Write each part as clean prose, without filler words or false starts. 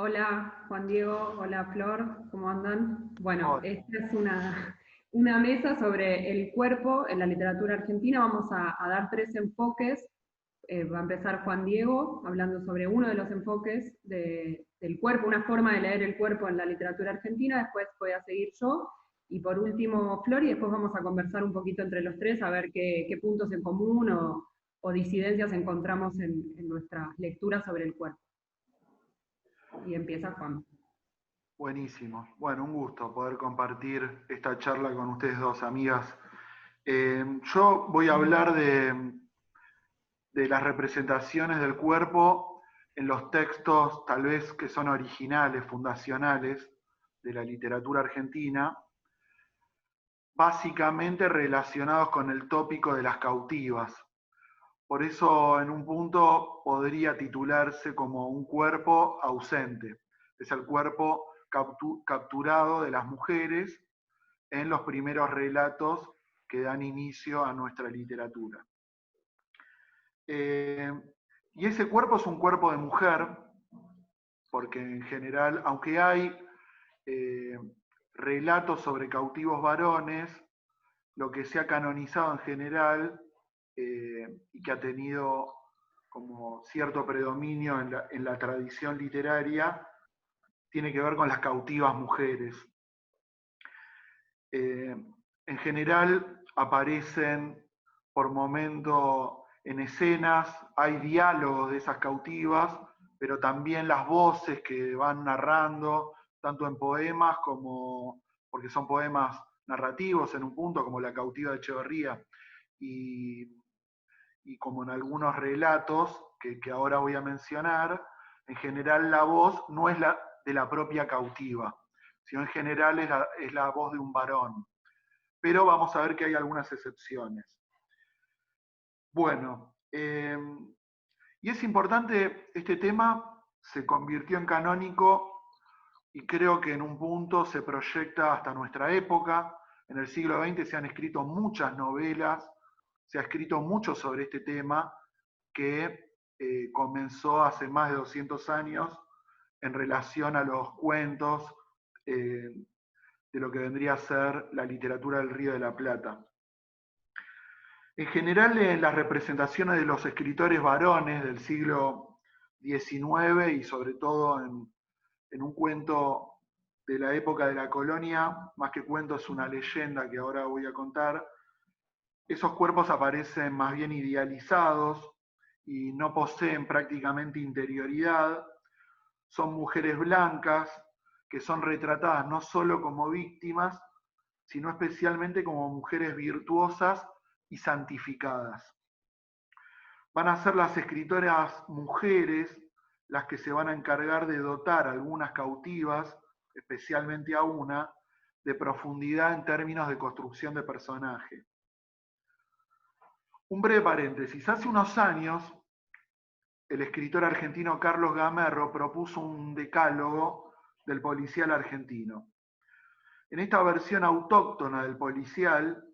Hola Juan Diego, hola Flor, ¿cómo andan? Bueno, Hola. esta es una mesa sobre el cuerpo en la literatura argentina. Vamos a dar tres enfoques. Va a empezar Juan Diego hablando sobre uno de los enfoques del cuerpo, una forma de leer el cuerpo en la literatura argentina. Después voy a seguir yo. Y por último Flor, y después vamos a conversar un poquito entre los tres a ver qué puntos en común o disidencias encontramos en nuestra lectura sobre el cuerpo. Y empieza Juan. Buenísimo. Bueno, un gusto poder compartir esta charla con ustedes dos, amigas. Yo voy a hablar de las representaciones del cuerpo en los textos tal vez que son originales, fundacionales de la literatura argentina, básicamente relacionados con el tópico de las cautivas. Por eso en un punto podría titularse como un cuerpo ausente. Es el cuerpo capturado de las mujeres en los primeros relatos que dan inicio a nuestra literatura. Eh, y ese cuerpo es un cuerpo de mujer, porque en general, aunque hay eh, relatos sobre cautivos varones, lo que se ha canonizado en general y que ha tenido como cierto predominio en la tradición literaria, tiene que ver con las cautivas mujeres. En general aparecen por momento en escenas, hay diálogos de esas cautivas, pero también las voces que van narrando, tanto en poemas como, porque son poemas narrativos en un punto, como La cautiva de Echeverría, y, y como en algunos relatos que ahora voy a mencionar, en general la voz no es la de la propia cautiva, sino en general es la voz de un varón. Pero vamos a ver que hay algunas excepciones. Bueno, y es importante, este tema se convirtió en canónico y creo que en un punto se proyecta hasta nuestra época. En el siglo XX se han escrito muchas novelas, se ha escrito mucho sobre este tema que comenzó hace más de 200 años en relación a los cuentos de lo que vendría a ser la literatura del Río de la Plata. En general, en las representaciones de los escritores varones del siglo XIX y sobre todo en un cuento de la época de la colonia, más que cuento es una leyenda que ahora voy a contar, esos cuerpos aparecen más bien idealizados y no poseen prácticamente interioridad. Son mujeres blancas que son retratadas no solo como víctimas, sino especialmente como mujeres virtuosas y santificadas. Van a ser las escritoras mujeres las que se van a encargar de dotar a algunas cautivas, especialmente a una, de profundidad en términos de construcción de personaje. Un breve paréntesis. Hace unos años, el escritor argentino Carlos Gamerro propuso un decálogo del policial argentino. En esta versión autóctona del policial,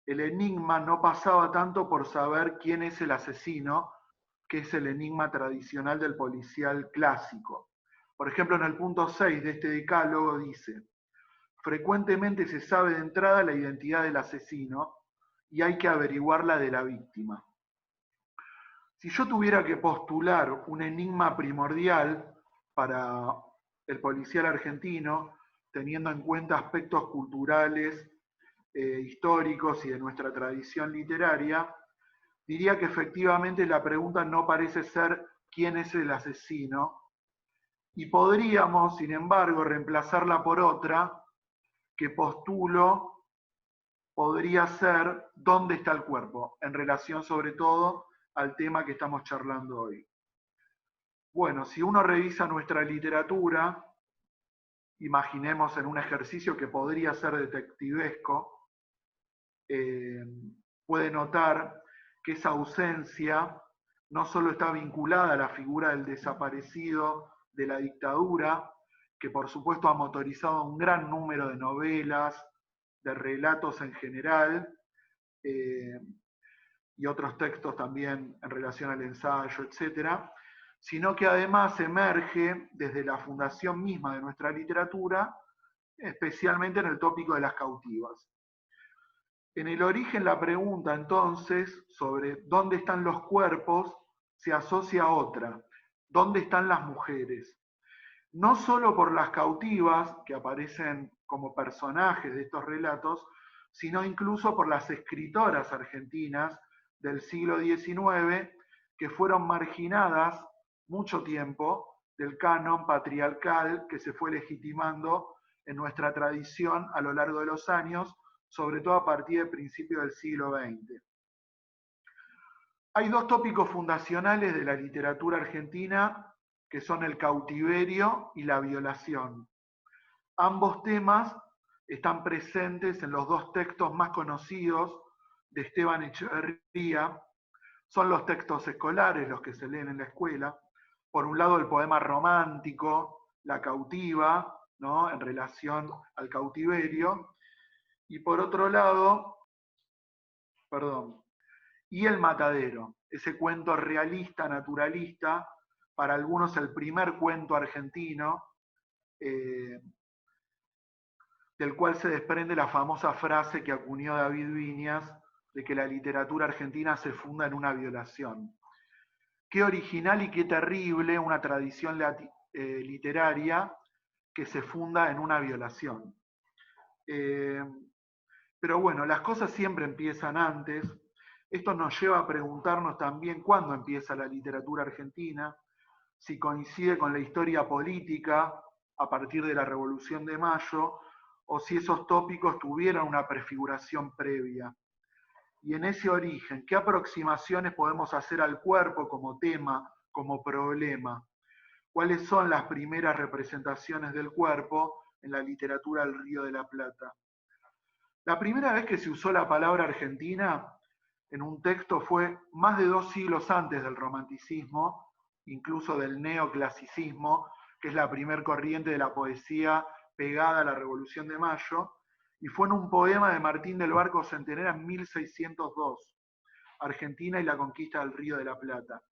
el enigma no pasaba tanto por saber quién es el asesino, que es el enigma tradicional del policial clásico. Por ejemplo, en el punto 6 de este decálogo dice: frecuentemente se sabe de entrada la identidad del asesino y hay que averiguar la de la víctima. Si yo tuviera que postular un enigma primordial para el policial argentino, teniendo en cuenta aspectos culturales, históricos y de nuestra tradición literaria, diría que efectivamente la pregunta no parece ser quién es el asesino, y podríamos, sin embargo, reemplazarla por otra que postulo podría ser dónde está el cuerpo, en relación sobre todo al tema que estamos charlando hoy. Bueno, si uno revisa nuestra literatura, imaginemos en un ejercicio que podría ser detectivesco, eh, puede notar que esa ausencia no solo está vinculada a la figura del desaparecido de la dictadura, que por supuesto ha motorizado un gran número de novelas, de relatos en general, y otros textos también en relación al ensayo, etcétera, sino que además emerge desde la fundación misma de nuestra literatura, especialmente en el tópico de las cautivas. En el origen la pregunta entonces sobre dónde están los cuerpos se asocia a otra, ¿dónde están las mujeres? No solo por las cautivas que aparecen como personajes de estos relatos, sino incluso por las escritoras argentinas del siglo XIX que fueron marginadas mucho tiempo del canon patriarcal que se fue legitimando en nuestra tradición a lo largo de los años, sobre todo a partir del principio del siglo XX. Hay dos tópicos fundacionales de la literatura argentina que son el cautiverio y la violación. Ambos temas están presentes en los dos textos más conocidos de Esteban Echeverría. Son los textos escolares, los que se leen en la escuela. Por un lado, el poema romántico, La cautiva, ¿no?, en relación al cautiverio. Y por otro lado, y El matadero, ese cuento realista, naturalista, para algunos el primer cuento argentino, del cual se desprende la famosa frase que acuñó David Viñas de que la literatura argentina se funda en una violación. Qué original y qué terrible una tradición literaria que se funda en una violación. Pero bueno, las cosas siempre empiezan antes. Esto nos lleva a preguntarnos también cuándo empieza la literatura argentina, si coincide con la historia política a partir de la Revolución de Mayo, o si esos tópicos tuvieron una prefiguración previa. Y en ese origen, ¿qué aproximaciones podemos hacer al cuerpo como tema, como problema? ¿Cuáles son las primeras representaciones del cuerpo en la literatura del Río de la Plata? La primera vez que se usó la palabra argentina en un texto fue más de 2 siglos antes del romanticismo, incluso del neoclasicismo, que es la primer corriente de la poesía pegada a la Revolución de Mayo, y fue en un poema de Martín del Barco Centenera en 1602, Argentina y la conquista del Río de la Plata.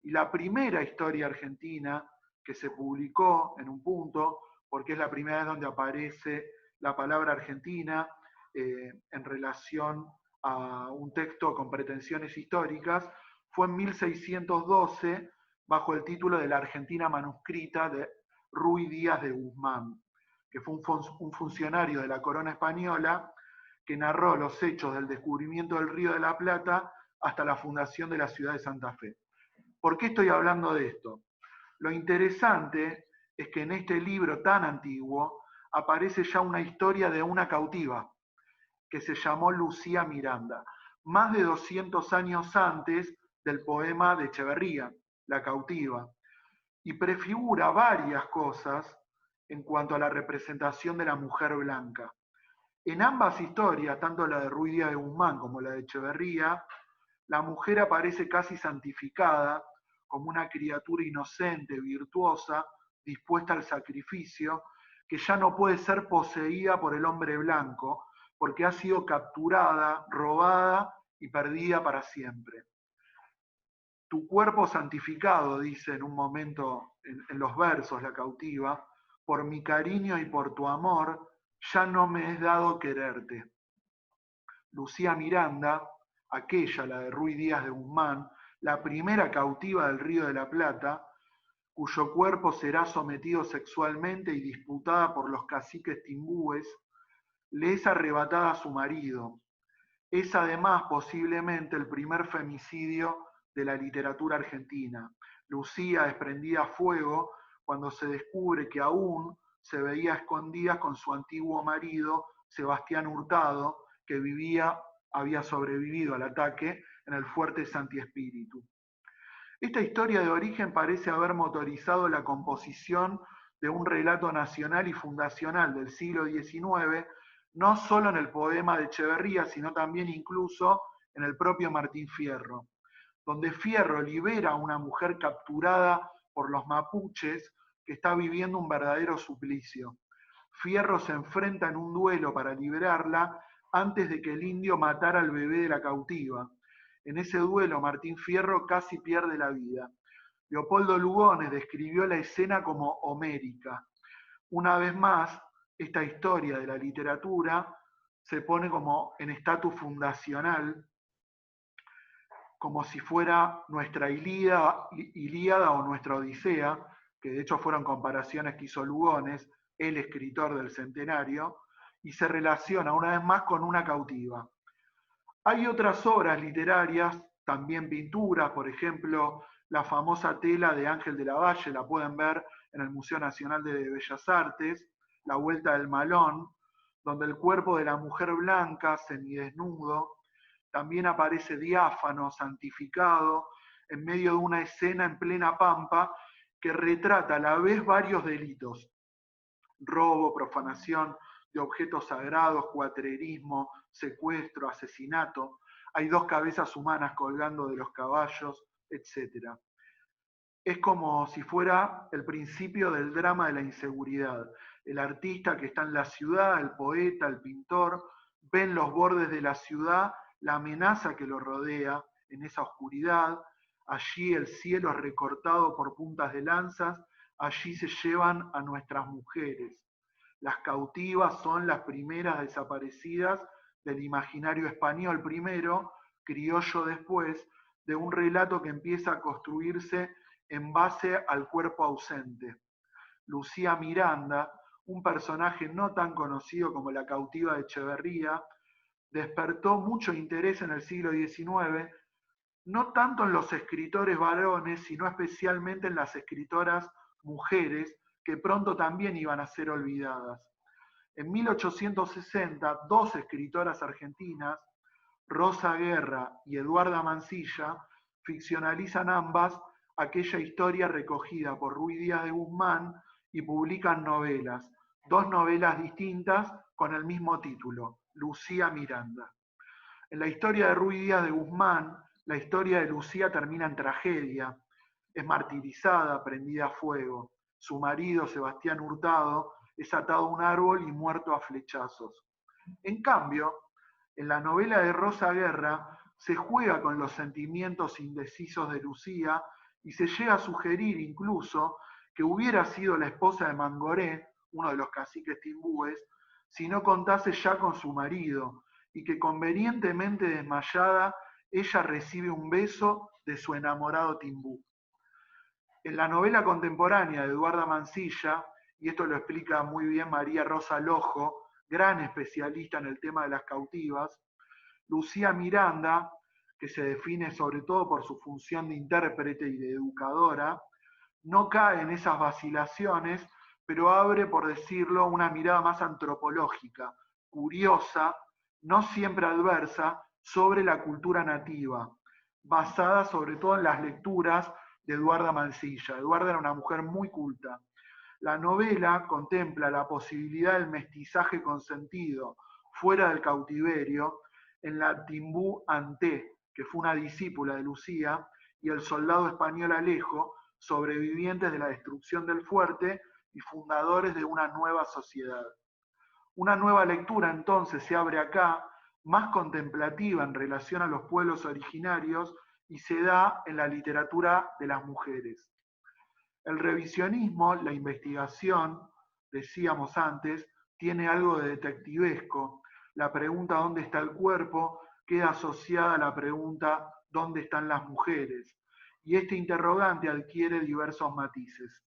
Y la primera historia argentina que se publicó en un punto, porque es la primera vez donde aparece la palabra Argentina en relación a un texto con pretensiones históricas, fue en 1612 bajo el título de La Argentina manuscrita de Ruy Díaz de Guzmán, que fue un funcionario de la corona española que narró los hechos del descubrimiento del Río de la Plata hasta la fundación de la ciudad de Santa Fe. ¿Por qué estoy hablando de esto? Lo interesante es que en este libro tan antiguo aparece ya una historia de una cautiva que se llamó Lucía Miranda, más de 200 años antes del poema de Echeverría, La cautiva, y prefigura varias cosas en cuanto a la representación de la mujer blanca. En ambas historias, tanto la de Ruy Díaz de Guzmán como la de Echeverría, la mujer aparece casi santificada como una criatura inocente, virtuosa, dispuesta al sacrificio, que ya no puede ser poseída por el hombre blanco, porque ha sido capturada, robada y perdida para siempre. Tu cuerpo santificado, dice en un momento en los versos la cautiva, por mi cariño y por tu amor, ya no me es dado quererte. Lucía Miranda, aquella, la de Ruy Díaz de Guzmán, la primera cautiva del Río de la Plata, cuyo cuerpo será sometido sexualmente y disputada por los caciques timbúes, le es arrebatada a su marido. Es además posiblemente el primer femicidio de la literatura argentina. Lucía es prendida a fuego cuando se descubre que aún se veía escondida con su antiguo marido, Sebastián Hurtado, que había sobrevivido al ataque en el fuerte Santi Espíritu. Esta historia de origen parece haber motorizado la composición de un relato nacional y fundacional del siglo XIX, no solo en el poema de Echeverría, sino también incluso en el propio Martín Fierro, donde Fierro libera a una mujer capturada por los mapuches que está viviendo un verdadero suplicio. Fierro se enfrenta en un duelo para liberarla antes de que el indio matara al bebé de la cautiva. En ese duelo Martín Fierro casi pierde la vida. Leopoldo Lugones describió la escena como homérica. Una vez más, esta historia de la literatura se pone como en estatus fundacional, como si fuera nuestra Ilíada o nuestra Odisea, que de hecho fueron comparaciones que hizo Lugones, el escritor del centenario, y se relaciona una vez más con una cautiva. Hay otras obras literarias, también pinturas, por ejemplo, la famosa tela de Ángel de la Valle, la pueden ver en el Museo Nacional de Bellas Artes, La Vuelta del Malón, donde el cuerpo de la mujer blanca, semidesnudo, también aparece diáfano, santificado, en medio de una escena en plena pampa que retrata a la vez varios delitos: robo, profanación de objetos sagrados, cuatrerismo, secuestro, asesinato. Hay 2 cabezas humanas colgando de los caballos, etc. Es como si fuera el principio del drama de la inseguridad. El artista que está en la ciudad, el poeta, el pintor, ven los bordes de la ciudad, la amenaza que lo rodea en esa oscuridad. Allí el cielo es recortado por puntas de lanzas, allí se llevan a nuestras mujeres. Las cautivas son las primeras desaparecidas del imaginario español primero, criollo después, de un relato que empieza a construirse en base al cuerpo ausente. Lucía Miranda, un personaje no tan conocido como la cautiva de Echeverría, despertó mucho interés en el siglo XIX, no tanto en los escritores varones, sino especialmente en las escritoras mujeres, que pronto también iban a ser olvidadas. En 1860, 2 escritoras argentinas, Rosa Guerra y Eduarda Mansilla, ficcionalizan ambas aquella historia recogida por Ruy Díaz de Guzmán y publican novelas, 2 novelas distintas con el mismo título, Lucía Miranda. En la historia de Ruy Díaz de Guzmán, la historia de Lucía termina en tragedia. Es martirizada, prendida a fuego. Su marido, Sebastián Hurtado, es atado a un árbol y muerto a flechazos. En cambio, en la novela de Rosa Guerra se juega con los sentimientos indecisos de Lucía y se llega a sugerir incluso que hubiera sido la esposa de Mangoré, uno de los caciques timbúes, si no contase ya con su marido, y que convenientemente desmayada ella recibe un beso de su enamorado timbú. En la novela contemporánea de Eduarda Mansilla, y esto lo explica muy bien María Rosa Lojo, gran especialista en el tema de las cautivas, Lucía Miranda, que se define sobre todo por su función de intérprete y de educadora, no cae en esas vacilaciones, pero abre, por decirlo, una mirada más antropológica, curiosa, no siempre adversa, sobre la cultura nativa, basada sobre todo en las lecturas de Eduarda Mansilla. Eduarda era una mujer muy culta. La novela contempla la posibilidad del mestizaje consentido fuera del cautiverio en la Timbú Anté, que fue una discípula de Lucía, y el soldado español Alejo, sobrevivientes de la destrucción del fuerte y fundadores de una nueva sociedad. Una nueva lectura entonces se abre acá, más contemplativa en relación a los pueblos originarios, y se da en la literatura de las mujeres. El revisionismo, la investigación, decíamos antes, tiene algo de detectivesco. La pregunta ¿dónde está el cuerpo? Queda asociada a la pregunta ¿dónde están las mujeres? Y este interrogante adquiere diversos matices.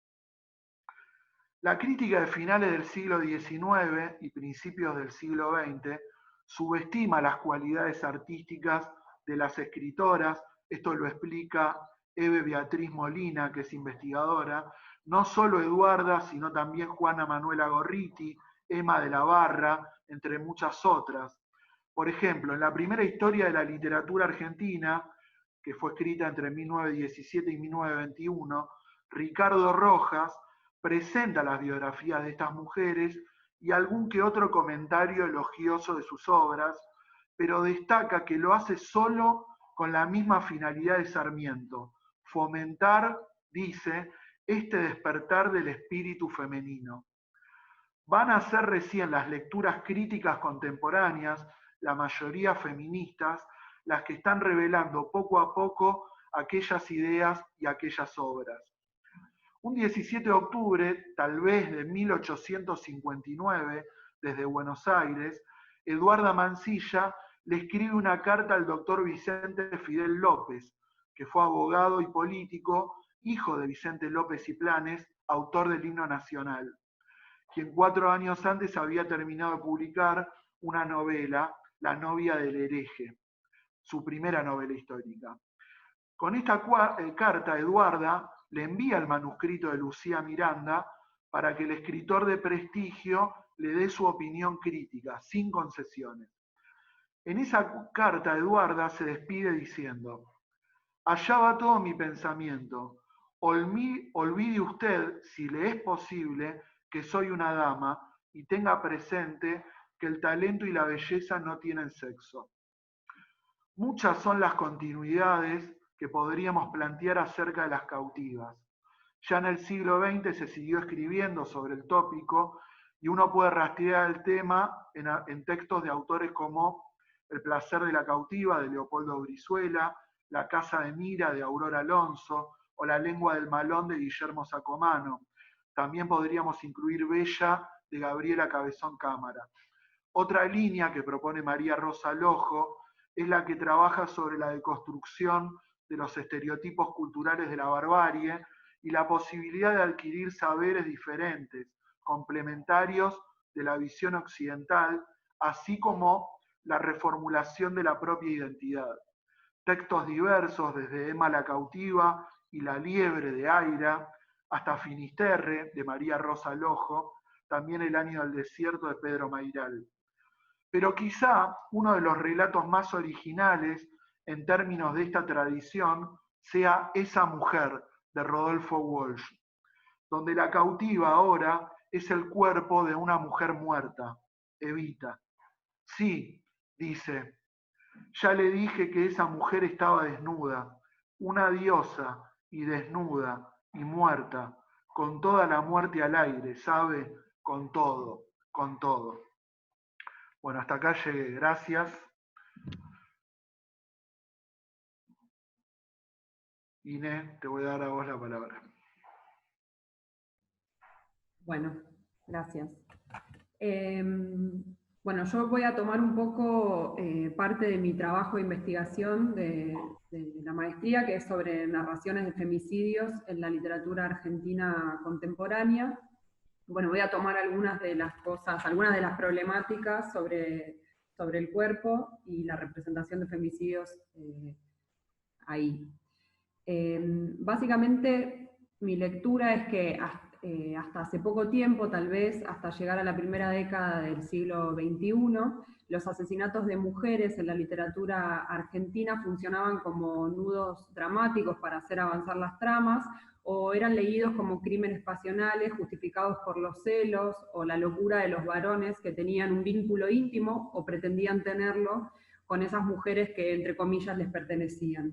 La crítica de finales del siglo XIX y principios del siglo XX subestima las cualidades artísticas de las escritoras. Esto lo explica Eve Beatriz Molina, que es investigadora, no solo Eduarda, sino también Juana Manuela Gorriti, Emma de la Barra, entre muchas otras. Por ejemplo, en la primera historia de la literatura argentina, que fue escrita entre 1917 y 1921, Ricardo Rojas presenta las biografías de estas mujeres y algún que otro comentario elogioso de sus obras, pero destaca que lo hace solo con la misma finalidad de Sarmiento: fomentar, dice, este despertar del espíritu femenino. Van a ser recién las lecturas críticas contemporáneas, la mayoría feministas, las que están revelando poco a poco aquellas ideas y aquellas obras. Un 17 de octubre, tal vez de 1859, desde Buenos Aires, Eduarda Mansilla le escribe una carta al doctor Vicente Fidel López, que fue abogado y político, hijo de Vicente López y Planes, autor del himno nacional, quien 4 años antes había terminado de publicar una novela, La novia del hereje, su primera novela histórica. Con esta carta, Eduarda le envía el manuscrito de Lucía Miranda para que el escritor de prestigio le dé su opinión crítica, sin concesiones. En esa carta, Eduarda se despide diciendo: allá va todo mi pensamiento. Olvide usted, si le es posible, que soy una dama y tenga presente que el talento y la belleza no tienen sexo. Muchas son las continuidades que podríamos plantear acerca de las cautivas. Ya en el siglo XX se siguió escribiendo sobre el tópico y uno puede rastrear el tema en textos de autores como El placer de la cautiva, de Leopoldo Brizuela, La casa de Mira, de Aurora Alonso, o La lengua del malón, de Guillermo Sacomano. También podríamos incluir Bella, de Gabriela Cabezón Cámara. Otra línea que propone María Rosa Lojo es la que trabaja sobre la deconstrucción de los estereotipos culturales de la barbarie y la posibilidad de adquirir saberes diferentes, complementarios de la visión occidental, así como la reformulación de la propia identidad. Textos diversos, desde Emma la cautiva y La liebre, de Aira, hasta Finisterre, de María Rosa Lojo, también El año del desierto, de Pedro Mairal. Pero quizá uno de los relatos más originales en términos de esta tradición sea Esa mujer, de Rodolfo Walsh, donde la cautiva ahora es el cuerpo de una mujer muerta, Evita. Sí, dice, ya le dije que esa mujer estaba desnuda, una diosa y desnuda y muerta, con toda la muerte al aire, ¿sabe? Con todo, con todo. Bueno, hasta acá llegué. Gracias. Inés, te voy a dar a vos la palabra. Bueno, gracias. Bueno, yo voy a tomar un poco parte de mi trabajo de investigación de la maestría, que es sobre narraciones de femicidios en la literatura argentina contemporánea. Bueno, voy a tomar algunas de las cosas, algunas de las problemáticas sobre el cuerpo y la representación de femicidios ahí. Básicamente, mi lectura es que hasta hace poco tiempo, tal vez hasta llegar a la primera década del siglo XXI, los asesinatos de mujeres en la literatura argentina funcionaban como nudos dramáticos para hacer avanzar las tramas, o eran leídos como crímenes pasionales justificados por los celos o la locura de los varones que tenían un vínculo íntimo o pretendían tenerlo con esas mujeres que, entre comillas, les pertenecían.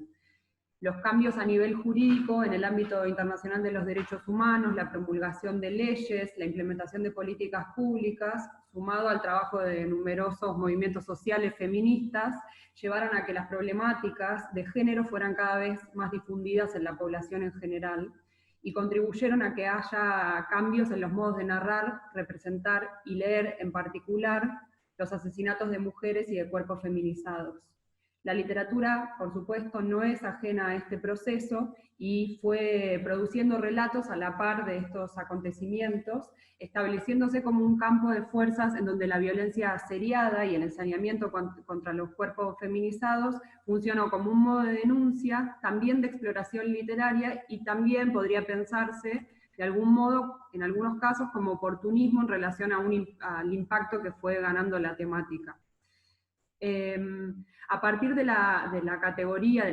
Los cambios a nivel jurídico en el ámbito internacional de los derechos humanos, la promulgación de leyes, la implementación de políticas públicas, sumado al trabajo de numerosos movimientos sociales feministas, llevaron a que las problemáticas de género fueran cada vez más difundidas en la población en general y contribuyeron a que haya cambios en los modos de narrar, representar y leer en particular los asesinatos de mujeres y de cuerpos feminizados. La literatura, por supuesto, no es ajena a este proceso y fue produciendo relatos a la par de estos acontecimientos, estableciéndose como un campo de fuerzas en donde la violencia seriada y el ensañamiento contra los cuerpos feminizados funcionó como un modo de denuncia, también de exploración literaria, y también podría pensarse de algún modo, en algunos casos, como oportunismo en relación al impacto que fue ganando la temática. A partir de la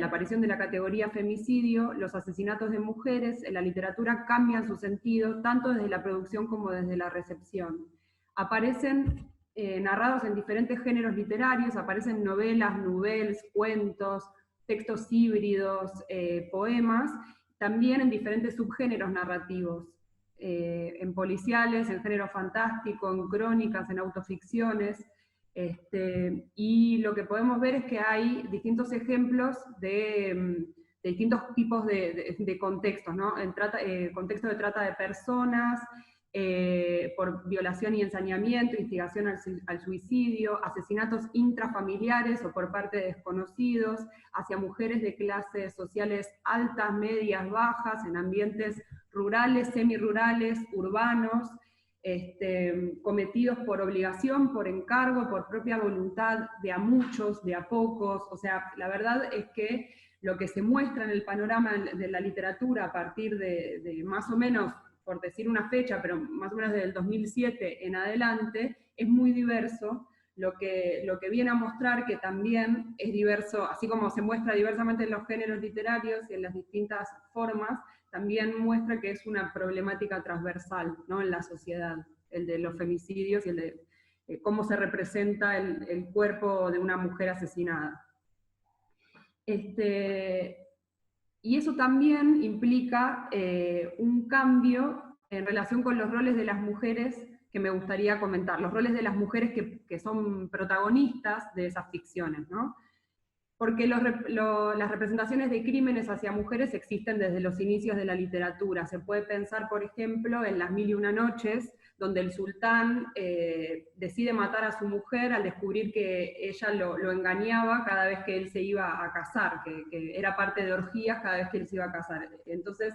aparición de la categoría femicidio, los asesinatos de mujeres en la literatura cambian su sentido, tanto desde la producción como desde la recepción. Aparecen narrados en diferentes géneros literarios, aparecen novelas, nouvelles, cuentos, textos híbridos, poemas, también en diferentes subgéneros narrativos, en policiales, en género fantástico, en crónicas, en autoficciones. Y lo que podemos ver es que hay distintos ejemplos de distintos tipos de contextos, ¿no? Contexto de trata de personas, por violación y ensañamiento, instigación al suicidio, asesinatos intrafamiliares o por parte de desconocidos, hacia mujeres de clases sociales altas, medias, bajas, en ambientes rurales, semirurales, urbanos, cometidos por obligación, por encargo, por propia voluntad, de a muchos, de a pocos. O sea, la verdad es que lo que se muestra en el panorama de la literatura a partir de más o menos, por decir una fecha, pero más o menos desde el 2007 en adelante, es muy diverso, lo que viene a mostrar que también es diverso, así como se muestra diversamente en los géneros literarios y en las distintas formas, también muestra que es una problemática transversal, ¿no?, en la sociedad, el de los femicidios y el de cómo se representa el cuerpo de una mujer asesinada. Y eso también implica un cambio en relación con los roles de las mujeres que me gustaría comentar, los roles de las mujeres que son protagonistas de esas ficciones, ¿no? Porque las representaciones de crímenes hacia mujeres existen desde los inicios de la literatura. Se puede pensar, por ejemplo, en Las Mil y Una Noches, donde el sultán decide matar a su mujer al descubrir que ella lo engañaba cada vez que él se iba a casar, que era parte de orgías cada vez que él se iba a casar. Entonces,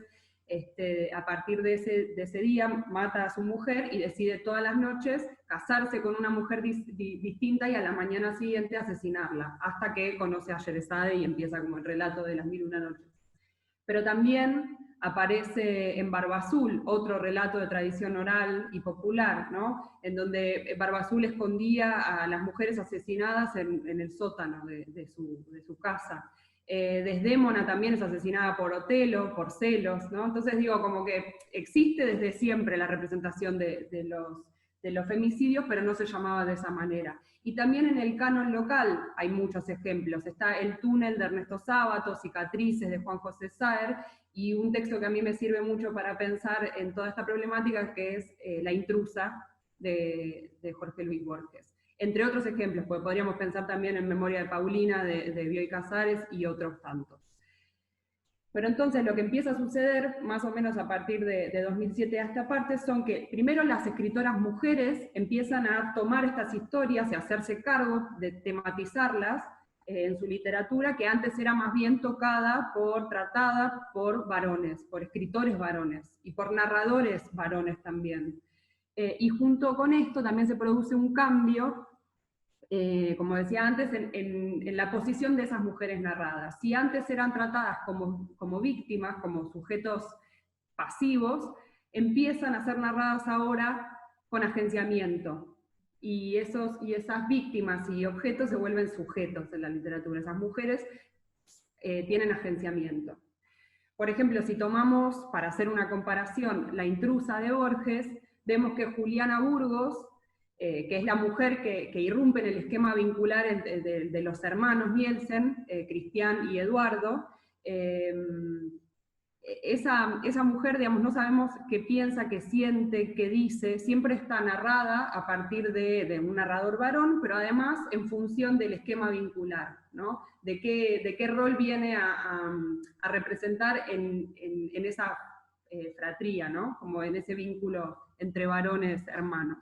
a partir de ese día, mata a su mujer y decide todas las noches casarse con una mujer distinta y a la mañana siguiente asesinarla, hasta que conoce a Sheresade y empieza como el relato de Las Mil y Una Noches. Pero también aparece en Barba Azul, otro relato de tradición oral y popular, ¿no?, en donde Barba Azul escondía a las mujeres asesinadas en el sótano de su casa. Desdémona también es asesinada por Otelo, por celos, ¿no? Entonces digo, como que existe desde siempre la representación de los femicidios, pero no se llamaba de esa manera. Y también en el canon local hay muchos ejemplos. Está El túnel de Ernesto Sábato, Cicatrices de Juan José Saer, y un texto que a mí me sirve mucho para pensar en toda esta problemática, que es La intrusa de Jorge Luis Borges. Entre otros ejemplos, porque podríamos pensar también en Memoria de Paulina, de Bioy Casares y otros tantos. Pero entonces lo que empieza a suceder, más o menos a partir de 2007 a esta parte, son que primero las escritoras mujeres empiezan a tomar estas historias y a hacerse cargo de tematizarlas en su literatura, que antes era más bien tratada por varones, por escritores varones, y por narradores varones también. Y junto con esto también se produce un cambio, como decía antes, en la posición de esas mujeres narradas. Si antes eran tratadas como víctimas, como sujetos pasivos, empiezan a ser narradas ahora con agenciamiento. Y esas víctimas y objetos se vuelven sujetos en la literatura. Esas mujeres tienen agenciamiento. Por ejemplo, si tomamos, para hacer una comparación, La intrusa de Borges, vemos que Juliana Burgos, que es la mujer que irrumpe en el esquema vincular de los hermanos Nielsen, Cristian y Eduardo, esa mujer, digamos, no sabemos qué piensa, qué siente, qué dice, siempre está narrada a partir de un narrador varón, pero además en función del esquema vincular, ¿no? De qué rol viene a representar en esa fratría, ¿no?, como en ese vínculo entre varones hermanos.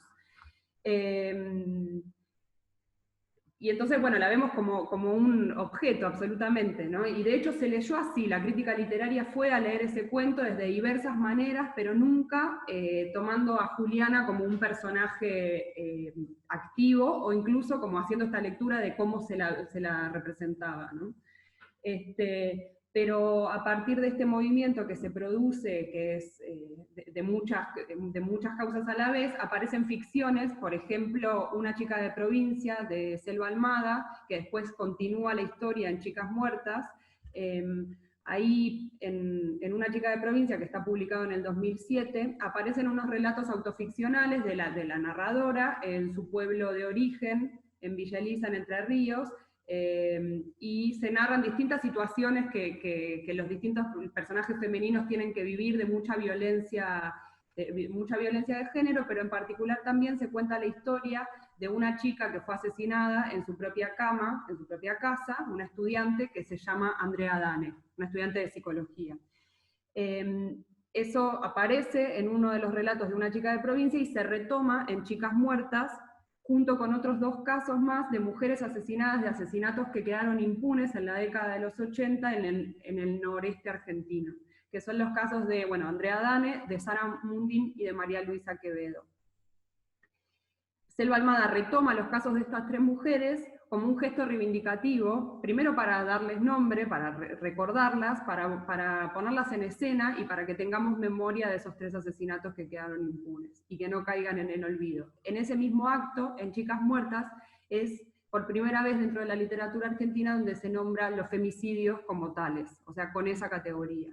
Y entonces, bueno, la vemos como un objeto, absolutamente, ¿no? Y de hecho se leyó así, la crítica literaria fue a leer ese cuento desde diversas maneras, pero nunca tomando a Juliana como un personaje activo, o incluso como haciendo esta lectura de cómo se la representaba, ¿no? Pero a partir de este movimiento que se produce, que es de muchas causas a la vez, aparecen ficciones, por ejemplo, Una chica de provincia, de Selva Almada, que después continúa la historia en Chicas Muertas. Ahí, en Una chica de provincia, que está publicado en el 2007, aparecen unos relatos autoficcionales de la narradora en su pueblo de origen, en Villa Elisa, en Entre Ríos, y se narran distintas situaciones que los distintos personajes femeninos tienen que vivir de mucha violencia de género, pero en particular también se cuenta la historia de una chica que fue asesinada en su propia cama, en su propia casa, una estudiante que se llama Andrea Dane, una estudiante de psicología. Eso aparece en uno de los relatos de una chica de provincia y se retoma en Chicas Muertas, junto con otros 2 casos más de mujeres asesinadas, de asesinatos que quedaron impunes en la década de los 80 en el noreste argentino, que son los casos de, bueno, Andrea Dane, de Sara Mundin y de María Luisa Quevedo. Selva Almada retoma los casos de estas 3 mujeres como un gesto reivindicativo, primero para darles nombre, para recordarlas, para ponerlas en escena y para que tengamos memoria de esos 3 asesinatos que quedaron impunes y que no caigan en el olvido. En ese mismo acto, en Chicas Muertas, es por primera vez dentro de la literatura argentina donde se nombran los femicidios como tales, o sea, con esa categoría.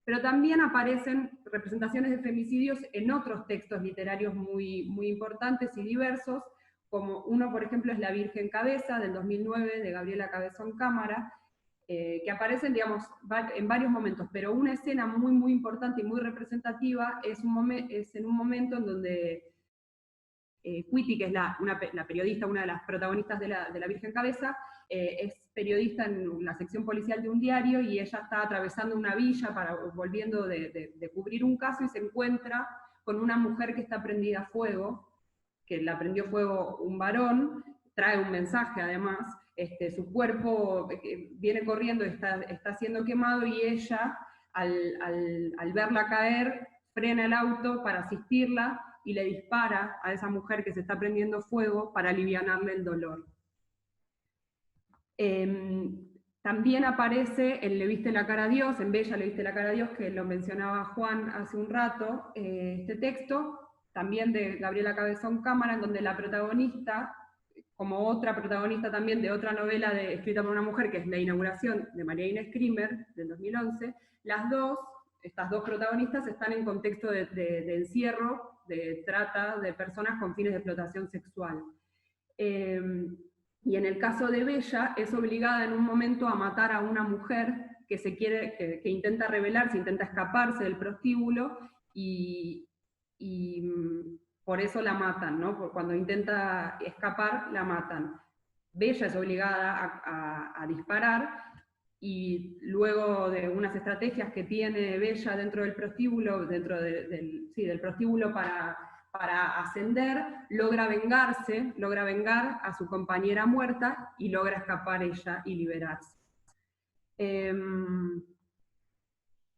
Pero también aparecen representaciones de femicidios en otros textos literarios muy, muy importantes y diversos, como uno, por ejemplo, es La Virgen Cabeza, del 2009, de Gabriela Cabezón Cámara, que aparecen, digamos, en varios momentos, pero una escena muy, muy importante y muy representativa es en un momento en donde Cuiti, que es la periodista, una de las protagonistas de la Virgen Cabeza, es periodista en la sección policial de un diario y ella está atravesando una villa volviendo de cubrir un caso y se encuentra con una mujer que está prendida a fuego, que la prendió fuego un varón, trae un mensaje además, su cuerpo viene corriendo, está siendo quemado y ella, al verla caer, frena el auto para asistirla y le dispara a esa mujer que se está prendiendo fuego para alivianarle el dolor. También aparece en Le viste la cara a Dios, en Bella le viste la cara a Dios, que lo mencionaba Juan hace un rato, este texto, también de Gabriela Cabezón Cámara, en donde la protagonista, como otra protagonista también de otra novela escrita por una mujer, que es La inauguración, de María Inés Krimer, del 2011, estas dos protagonistas están en contexto de encierro, de trata de personas con fines de explotación sexual. Y en el caso de Bella, es obligada en un momento a matar a una mujer que intenta rebelarse, intenta escaparse del prostíbulo, y por eso la matan, ¿no? Cuando intenta escapar, la matan. Bella es obligada a disparar, y luego de unas estrategias que tiene Bella dentro del prostíbulo, del prostíbulo para ascender, logra vengar a su compañera muerta y logra escapar ella y liberarse.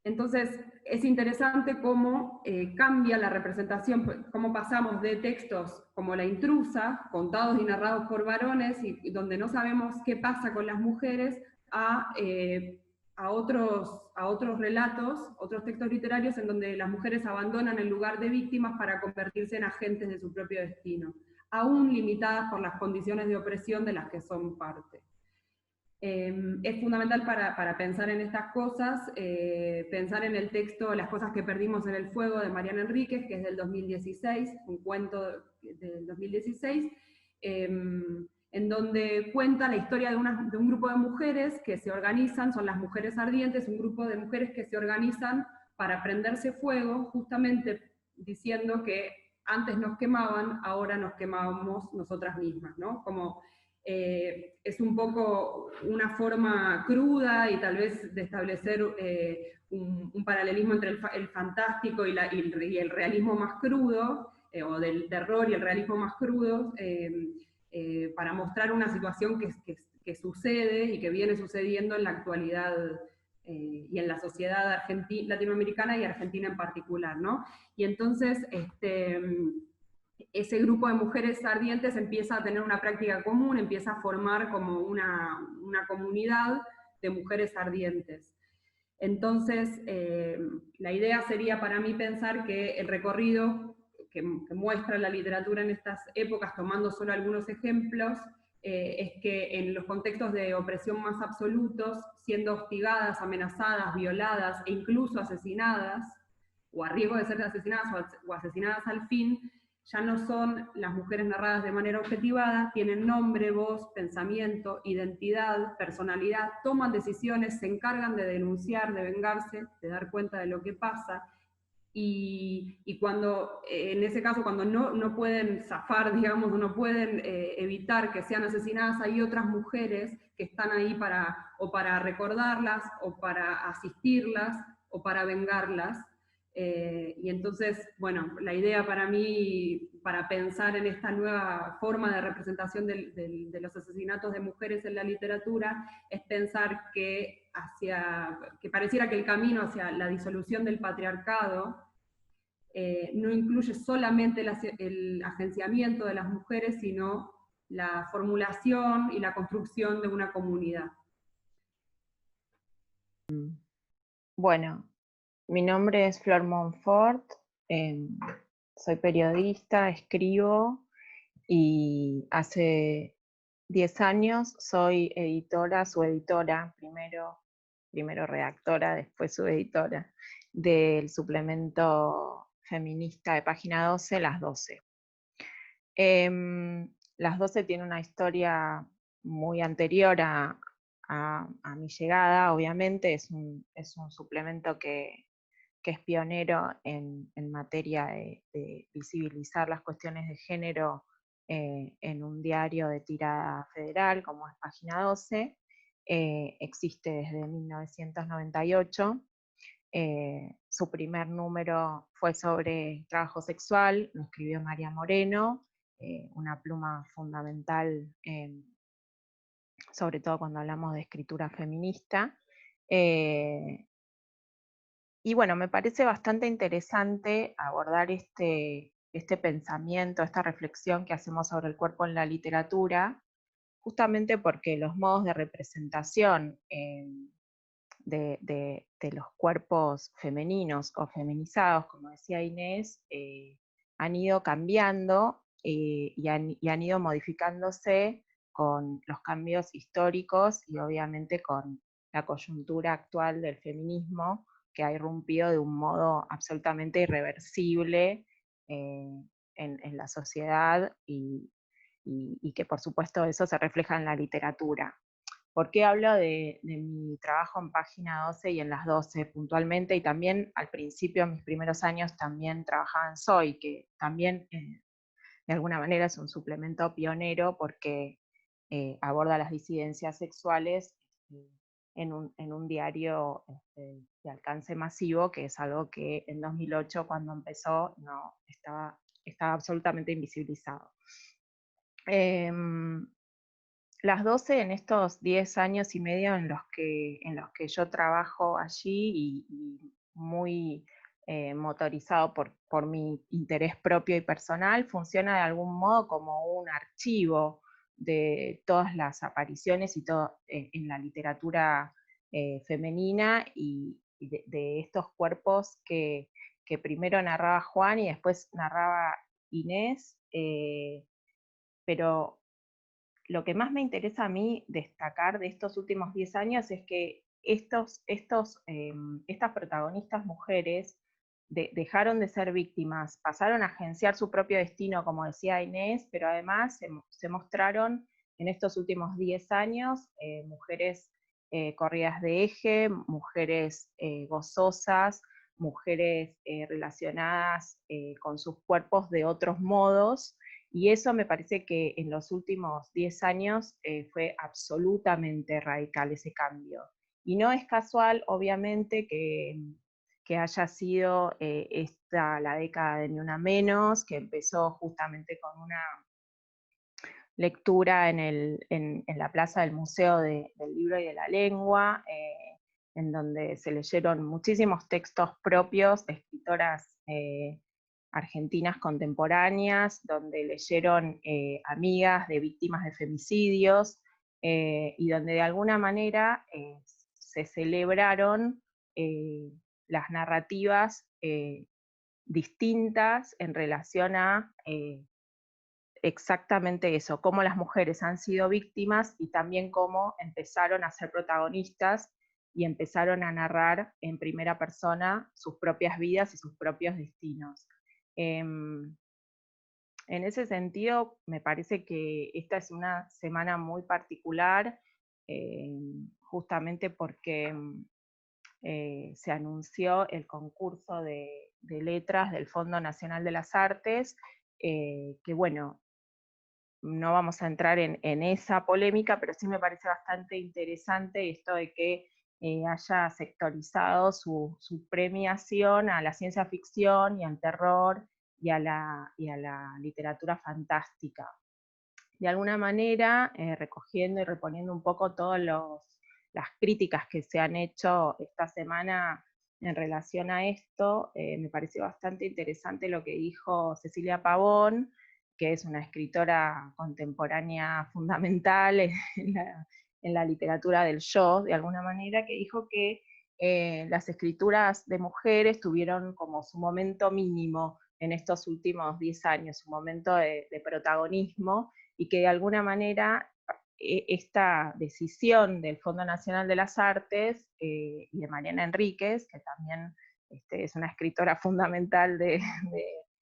Entonces es interesante cómo cambia la representación, cómo pasamos de textos como La intrusa, contados y narrados por varones, y donde no sabemos qué pasa con las mujeres, a otros relatos, otros textos literarios en donde las mujeres abandonan el lugar de víctimas para convertirse en agentes de su propio destino, aún limitadas por las condiciones de opresión de las que son parte. Es fundamental para pensar en estas cosas, pensar en el texto Las cosas que perdimos en el fuego, de Mariana Enríquez, que es del 2016, un cuento del 2016, en donde cuenta la historia de un grupo de mujeres que se organizan, son las Mujeres Ardientes, un grupo de mujeres que se organizan para prenderse fuego, justamente diciendo que antes nos quemaban, ahora nos quemamos nosotras mismas, ¿no? Como es un poco una forma cruda y tal vez de establecer un paralelismo entre el fantástico y el realismo más crudo, o del terror y el realismo más crudo, para mostrar una situación que sucede y que viene sucediendo en la actualidad y en la sociedad latinoamericana y argentina en particular, ¿no? Y entonces ese grupo de mujeres ardientes empieza a tener una práctica común, empieza a formar como una comunidad de mujeres ardientes. Entonces, la idea sería para mí pensar que el recorrido que muestra la literatura en estas épocas, tomando solo algunos ejemplos, es que en los contextos de opresión más absolutos, siendo hostigadas, amenazadas, violadas e incluso asesinadas, o a riesgo de ser asesinadas o asesinadas al fin, ya no son las mujeres narradas de manera objetivada, tienen nombre, voz, pensamiento, identidad, personalidad, toman decisiones, se encargan de denunciar, de vengarse, de dar cuenta de lo que pasa, y cuando, en ese caso, cuando no pueden zafar, digamos, no pueden evitar que sean asesinadas, hay otras mujeres que están ahí o para recordarlas, o para asistirlas, o para vengarlas. Y entonces, bueno, la idea para mí, para pensar en esta nueva forma de representación de los asesinatos de mujeres en la literatura, es pensar que pareciera que el camino hacia la disolución del patriarcado no incluye solamente el agenciamiento de las mujeres, sino la formulación y la construcción de una comunidad. Bueno, mi nombre es Flor Monfort, soy periodista, escribo y hace 10 años soy editora, subeditora, primero redactora, después subeditora del suplemento feminista de Página 12, Las 12. Las 12 tiene una historia muy anterior a mi llegada, obviamente, es un suplemento que es pionero en materia de visibilizar las cuestiones de género en un diario de tirada federal como es Página 12. Existe desde 1998. Su primer número fue sobre trabajo sexual, lo escribió María Moreno, una pluma fundamental, sobre todo cuando hablamos de escritura feminista. Y bueno, me parece bastante interesante abordar este pensamiento, esta reflexión que hacemos sobre el cuerpo en la literatura, justamente porque los modos de representación de los cuerpos femeninos o feminizados, como decía Inés, han ido cambiando y han ido modificándose con los cambios históricos y obviamente con la coyuntura actual del feminismo, que ha irrumpido de un modo absolutamente irreversible en la sociedad y que por supuesto eso se refleja en la literatura. ¿Por qué hablo de mi trabajo en Página 12 y en Las 12 puntualmente? Y también al principio, en mis primeros años, también trabajaba en Soy, que también de alguna manera es un suplemento pionero porque aborda las disidencias sexuales en un diario de alcance masivo, que es algo que en 2008, cuando empezó, no estaba absolutamente invisibilizado. Las 12 en estos 10 años y medio en los que yo trabajo allí y muy motorizado por mi interés propio y personal, funciona de algún modo como un archivo de todas las apariciones y todo en la literatura femenina y de estos cuerpos que primero narraba Juan y después narraba Inés, pero lo que más me interesa a mí destacar de estos últimos 10 años es que estas protagonistas mujeres dejaron de ser víctimas, pasaron a agenciar su propio destino, como decía Inés, pero además se mostraron en estos últimos 10 años mujeres corridas de eje, mujeres gozosas, mujeres relacionadas con sus cuerpos de otros modos. Y eso me parece que en los últimos 10 años fue absolutamente radical ese cambio. Y no es casual, obviamente, que haya sido esta la década de Ni Una Menos, que empezó justamente con una lectura en la plaza del Museo del Libro y de la Lengua, en donde se leyeron muchísimos textos propios de escritoras argentinas contemporáneas, donde leyeron amigas de víctimas de femicidios, y donde de alguna manera se celebraron las narrativas distintas en relación a exactamente eso, cómo las mujeres han sido víctimas y también cómo empezaron a ser protagonistas y empezaron a narrar en primera persona sus propias vidas y sus propios destinos. En ese sentido, me parece que esta es una semana muy particular, justamente porque se anunció el concurso de Letras del Fondo Nacional de las Artes, que bueno, no vamos a entrar en esa polémica, pero sí me parece bastante interesante esto de que haya sectorizado su premiación a la ciencia ficción y al terror y a la literatura fantástica. De alguna manera, recogiendo y reponiendo un poco todas las críticas que se han hecho esta semana en relación a esto, me pareció bastante interesante lo que dijo Cecilia Pavón, que es una escritora contemporánea fundamental en la literatura del yo, de alguna manera, que dijo que las escrituras de mujeres tuvieron como su momento mínimo en estos últimos 10 años, un momento de protagonismo, y que de alguna manera esta decisión del Fondo Nacional de las Artes y de Mariana Enríquez, que también es una escritora fundamental de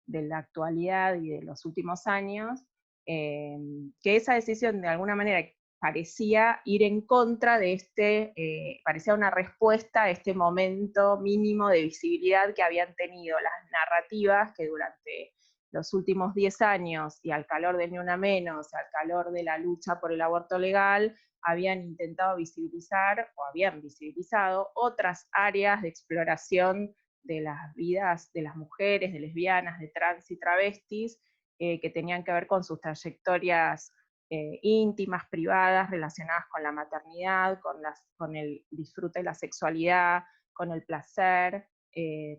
la actualidad y de los últimos años, que esa decisión de alguna manera parecía ir en contra de parecía una respuesta a este momento mínimo de visibilidad que habían tenido las narrativas que durante los últimos 10 años y al calor de Ni Una Menos, al calor de la lucha por el aborto legal, habían intentado visibilizar o habían visibilizado otras áreas de exploración de las vidas de las mujeres, de lesbianas, de trans y travestis, que tenían que ver con sus trayectorias íntimas, privadas, relacionadas con la maternidad, con el disfrute de la sexualidad, con el placer.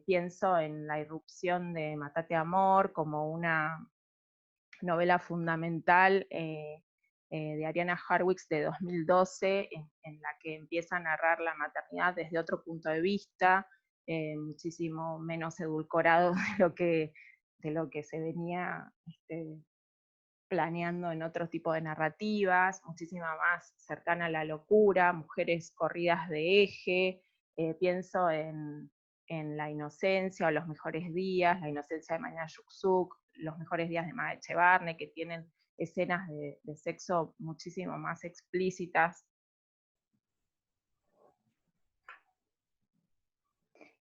Pienso en La irrupción de Matate Amor como una novela fundamental de Ariana Harwicz de 2012, en la que empieza a narrar la maternidad desde otro punto de vista, muchísimo menos edulcorado de lo que se venía planeando en otro tipo de narrativas, muchísima más cercana a la locura, mujeres corridas de eje, pienso en La inocencia o Los mejores días, La inocencia de Mañana Yuksuk, Los mejores días de Mae Echevarne, que tienen escenas de sexo muchísimo más explícitas.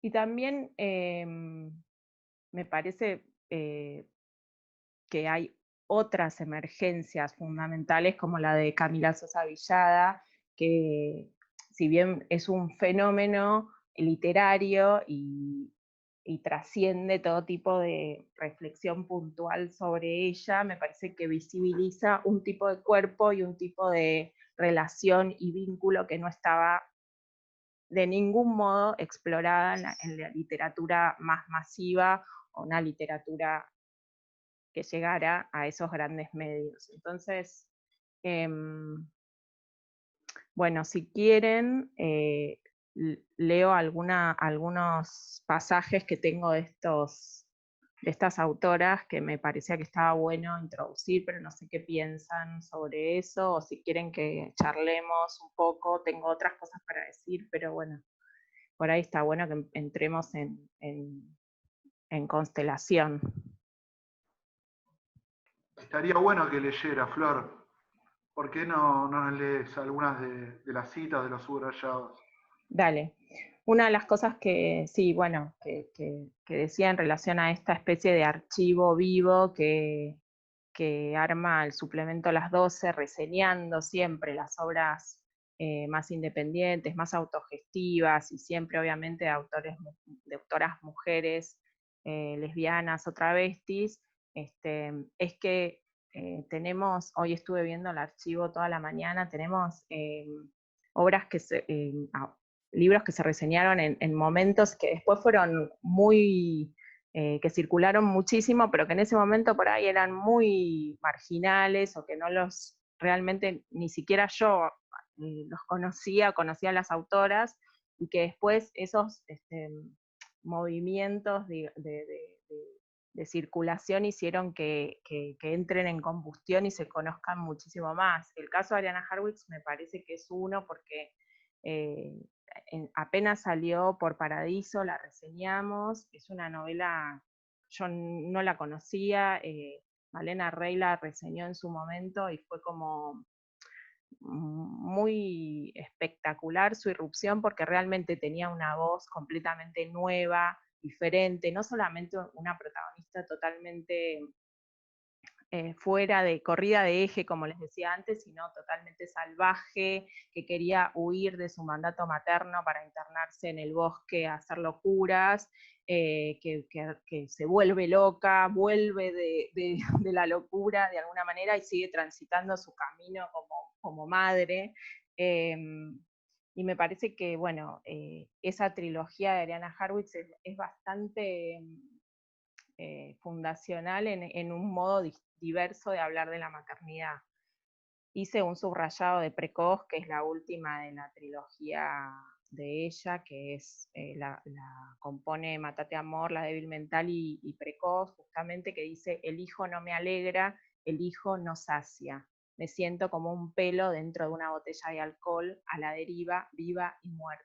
Y también me parece que hay otras emergencias fundamentales como la de Camila Sosa Villada, que si bien es un fenómeno literario y trasciende todo tipo de reflexión puntual sobre ella, me parece que visibiliza un tipo de cuerpo y un tipo de relación y vínculo que no estaba de ningún modo explorada en la literatura más masiva o una literatura que llegara a esos grandes medios. Entonces, bueno, si quieren, leo algunos pasajes que tengo de estas autoras que me parecía que estaba bueno introducir, pero no sé qué piensan sobre eso, o si quieren que charlemos un poco, tengo otras cosas para decir, pero bueno, por ahí está bueno que entremos en constelación. Estaría bueno que leyera, Flor. ¿Por qué no nos lees algunas de las citas, de los subrayados? Dale. Una de las cosas que, sí, bueno, que decía en relación a esta especie de archivo vivo que arma el suplemento Las 12, reseñando siempre las obras más independientes, más autogestivas, y siempre obviamente de autoras mujeres, lesbianas o travestis, es que tenemos, hoy estuve viendo el archivo toda la mañana, tenemos obras libros que se reseñaron en momentos que después fueron muy, que circularon muchísimo, pero que en ese momento por ahí eran muy marginales, o que no los, realmente ni siquiera yo los conocía a las autoras, y que después esos movimientos de circulación hicieron que entren en combustión y se conozcan muchísimo más. El caso de Ariana Harwicz me parece que es uno porque apenas salió por Paradiso, la reseñamos, es una novela, yo no la conocía, Malena Rey la reseñó en su momento y fue como muy espectacular su irrupción porque realmente tenía una voz completamente nueva diferente, no solamente una protagonista totalmente fuera de corrida de eje, como les decía antes, sino totalmente salvaje, que quería huir de su mandato materno para internarse en el bosque a hacer locuras, que se vuelve loca, vuelve de la locura de alguna manera y sigue transitando su camino como madre. Y me parece que, bueno, esa trilogía de Ariana Harwitz es bastante fundacional en un modo diverso de hablar de la maternidad. Hice un subrayado de Precoz, que es la última de la trilogía de ella, que es la compone Matate Amor, La débil mental y Precoz, justamente, que dice: el hijo no me alegra, el hijo no sacia. Me siento como un pelo dentro de una botella de alcohol, a la deriva, viva y muerta.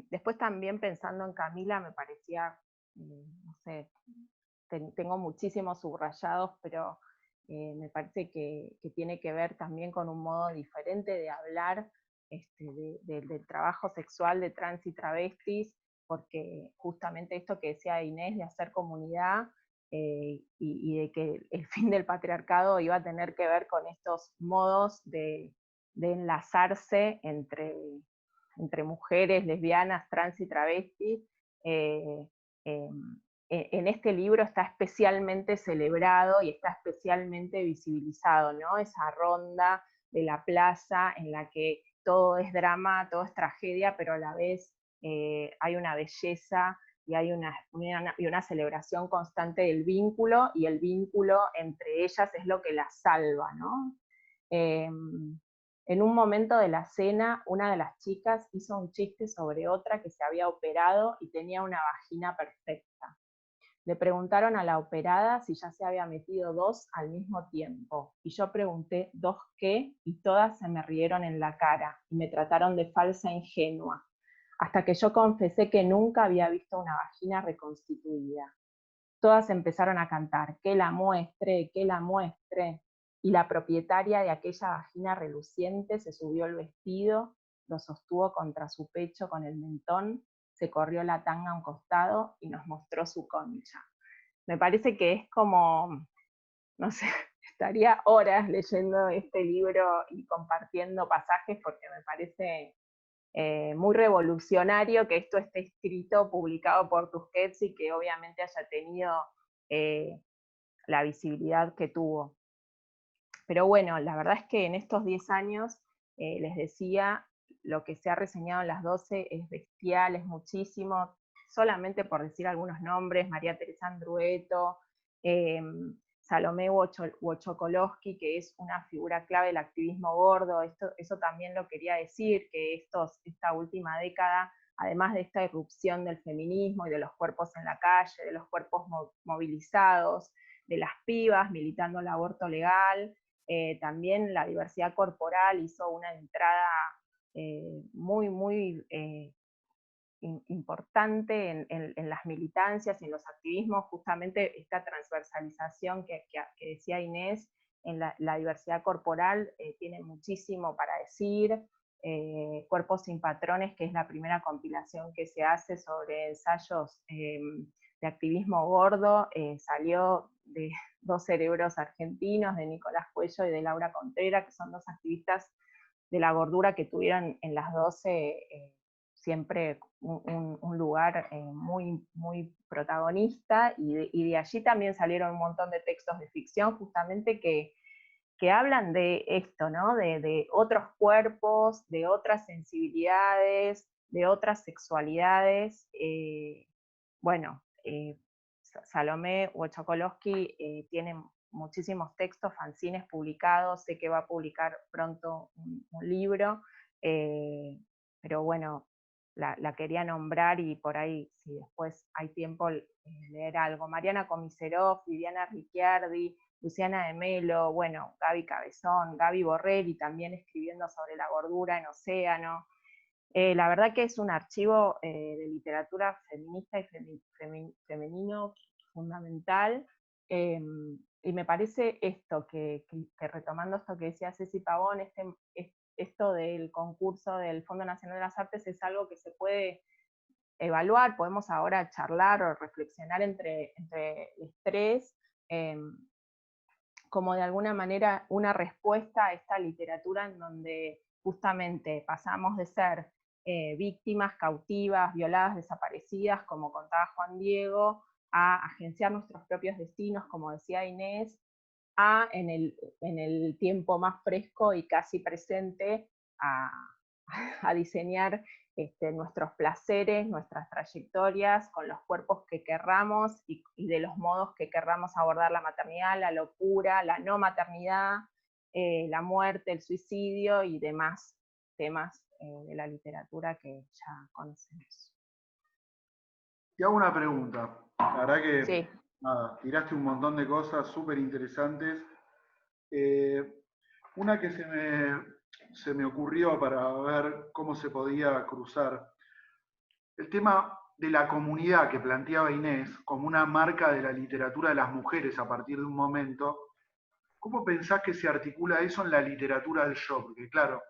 Después también pensando en Camila me parecía, no sé, tengo muchísimos subrayados, pero me parece que tiene que ver también con un modo diferente de hablar del trabajo sexual de trans y travestis, porque justamente esto que decía Inés de hacer comunidad y de que el fin del patriarcado iba a tener que ver con estos modos de enlazarse entre mujeres, lesbianas, trans y travestis. En este libro está especialmente celebrado y está especialmente visibilizado, ¿no? Esa ronda de la plaza en la que todo es drama, todo es tragedia, pero a la vez hay una belleza y hay una celebración constante del vínculo, y el vínculo entre ellas es lo que las salva, ¿no? En un momento de la cena, una de las chicas hizo un chiste sobre otra que se había operado y tenía una vagina perfecta. Le preguntaron a la operada si ya se había metido 2 al mismo tiempo, y yo pregunté 2 qué, y todas se me rieron en la cara y me trataron de falsa ingenua, hasta que yo confesé que nunca había visto una vagina reconstituida. Todas empezaron a cantar: que la muestre, que la muestre, y la propietaria de aquella vagina reluciente se subió el vestido, lo sostuvo contra su pecho con el mentón, se corrió la tanga a un costado y nos mostró su concha. Me parece que es como, no sé, estaría horas leyendo este libro y compartiendo pasajes, porque me parece muy revolucionario que esto esté escrito, publicado por Tusquets, y que obviamente haya tenido la visibilidad que tuvo. Pero bueno, la verdad es que en estos 10 años, les decía, lo que se ha reseñado en las 12 es bestial, es muchísimo. Solamente por decir algunos nombres: María Teresa Andrueto, Salomé Wojciechowski, que es una figura clave del activismo gordo. Eso también lo quería decir, que esta última década, además de esta irrupción del feminismo y de los cuerpos en la calle, de los cuerpos movilizados, de las pibas militando el aborto legal, también la diversidad corporal hizo una entrada muy, muy importante en las militancias y en los activismos. Justamente esta transversalización que decía Inés en la diversidad corporal tiene muchísimo para decir. Cuerpos sin patrones, que es la primera compilación que se hace sobre ensayos de activismo gordo, salió de 2 cerebros argentinos, de Nicolás Cuello y de Laura Contreras, que son 2 activistas de la gordura que tuvieron en las 12 siempre un lugar muy, muy protagonista, y de allí también salieron un montón de textos de ficción justamente que hablan de esto, ¿no? De otros cuerpos, de otras sensibilidades, de otras sexualidades. Bueno, Salomé Wojciechowski tiene muchísimos textos, fanzines publicados, sé que va a publicar pronto un libro, pero bueno, la quería nombrar, y por ahí, si después hay tiempo, leer algo. Mariana Comiserov, Viviana Ricciardi, Luciana de Melo, bueno, Gaby Cabezón, Gaby Borrelli también escribiendo sobre la gordura en Océano. La verdad que es un archivo de literatura feminista y femenino fundamental, y me parece esto, que retomando esto que decía Ceci Pavón, esto del concurso del Fondo Nacional de las Artes es algo que se puede evaluar, podemos ahora charlar o reflexionar entre los tres, como de alguna manera una respuesta a esta literatura en donde justamente pasamos de ser víctimas, cautivas, violadas, desaparecidas, como contaba Juan Diego, a agenciar nuestros propios destinos, como decía Inés, a en el tiempo más fresco y casi presente, a diseñar nuestros placeres, nuestras trayectorias, con los cuerpos que querramos y de los modos que querramos abordar la maternidad, la locura, la no maternidad, la muerte, el suicidio y demás temas de la literatura que ya conocemos. Te hago una pregunta. La verdad que Sí. nada, tiraste un montón de cosas súper interesantes. Una que se me ocurrió para ver cómo se podía cruzar. El tema de la comunidad que planteaba Inés como una marca de la literatura de las mujeres a partir de un momento. ¿Cómo pensás que se articula eso en la literatura del yo? Porque claro,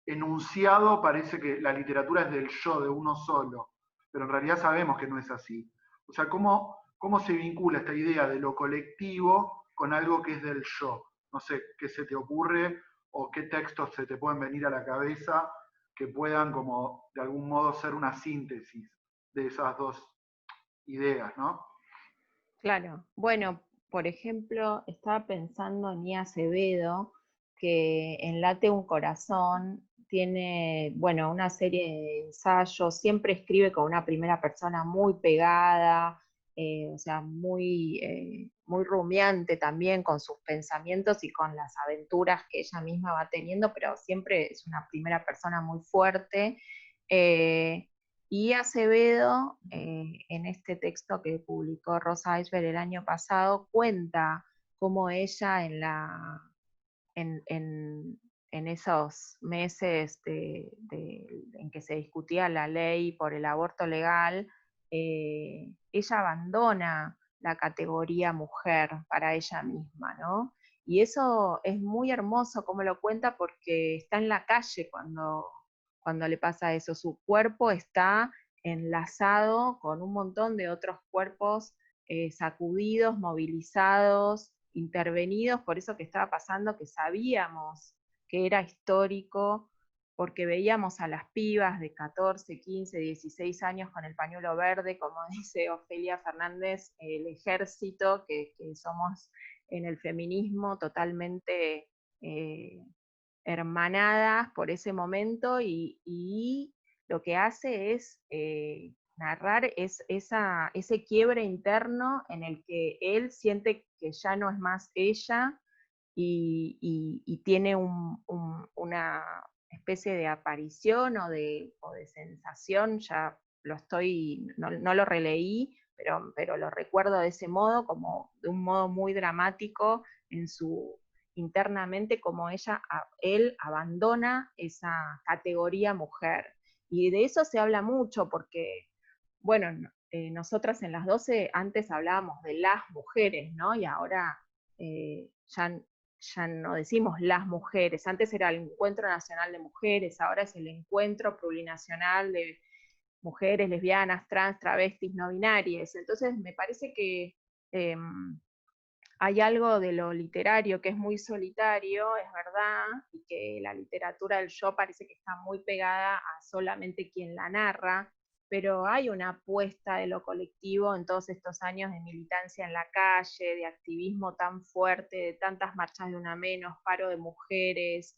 enunciado parece que la literatura es del yo, de uno solo, pero en realidad sabemos que no es así. O sea, ¿cómo se vincula esta idea de lo colectivo con algo que es del yo? No sé, ¿qué se te ocurre o qué textos se te pueden venir a la cabeza que puedan como de algún modo ser una síntesis de esas dos ideas, ¿no? Claro, bueno, por ejemplo, estaba pensando en Nia Acevedo, que en Late un corazón tiene, bueno, una serie de ensayos, siempre escribe con una primera persona muy pegada, o sea, muy rumiante también con sus pensamientos y con las aventuras que ella misma va teniendo, pero siempre es una primera persona muy fuerte. Y Acevedo, en este texto que publicó Rosa Iceberg el año pasado, cuenta cómo ella en esos meses en que se discutía la ley por el aborto legal, ella abandona la categoría mujer para ella misma, ¿no? Y eso es muy hermoso como lo cuenta porque está en la calle cuando le pasa eso. Su cuerpo está enlazado con un montón de otros cuerpos sacudidos, movilizados, intervenidos por eso que estaba pasando, que sabíamos que era histórico, porque veíamos a las pibas de 14, 15, 16 años con el pañuelo verde, como dice Ofelia Fernández, el ejército que somos en el feminismo totalmente hermanadas por ese momento, y lo que hace es narrar ese quiebre interno en el que él siente que ya no es más ella y tiene una especie de aparición o de sensación, ya no lo releí, pero lo recuerdo de ese modo, como de un modo muy dramático internamente, como él abandona esa categoría mujer. Y de eso se habla mucho porque, bueno, nosotras en las 12 antes hablábamos de las mujeres, ¿no? Y ahora ya no decimos las mujeres, antes era el Encuentro Nacional de Mujeres, ahora es el Encuentro Plurinacional de Mujeres, Lesbianas, Trans, Travestis, No Binarias. Entonces me parece que hay algo de lo literario que es muy solitario, es verdad, y que la literatura del yo parece que está muy pegada a solamente quien la narra, pero hay una apuesta de lo colectivo en todos estos años de militancia en la calle, de activismo tan fuerte, de tantas marchas de una menos, paro de mujeres,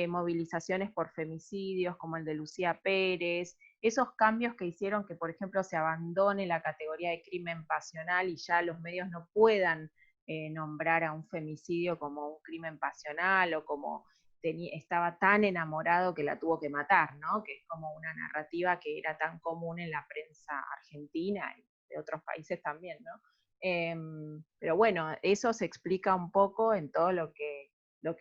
movilizaciones por femicidios como el de Lucía Pérez, esos cambios que hicieron que, por ejemplo, se abandone la categoría de crimen pasional y ya los medios no puedan nombrar a un femicidio como un crimen pasional o como estaba tan enamorado que la tuvo que matar, ¿no? Que es como una narrativa que era tan común en la prensa argentina y de otros países también, ¿no? Pero bueno, eso se explica un poco en todo lo que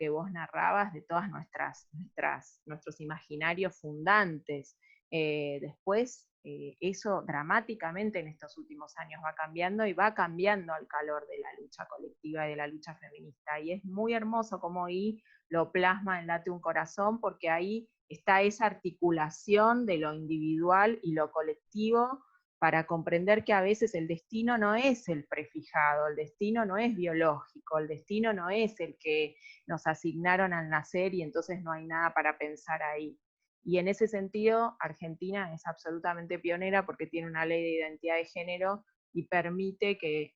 vos narrabas de todas nuestros imaginarios fundantes. Después, eso dramáticamente en estos últimos años va cambiando y va cambiando al calor de la lucha colectiva y de la lucha feminista. Y es muy hermoso como ahí lo plasma en Late un corazón, porque ahí está esa articulación de lo individual y lo colectivo para comprender que a veces el destino no es el prefijado, el destino no es biológico, el destino no es el que nos asignaron al nacer y entonces no hay nada para pensar ahí. Y en ese sentido, Argentina es absolutamente pionera porque tiene una ley de identidad de género y permite que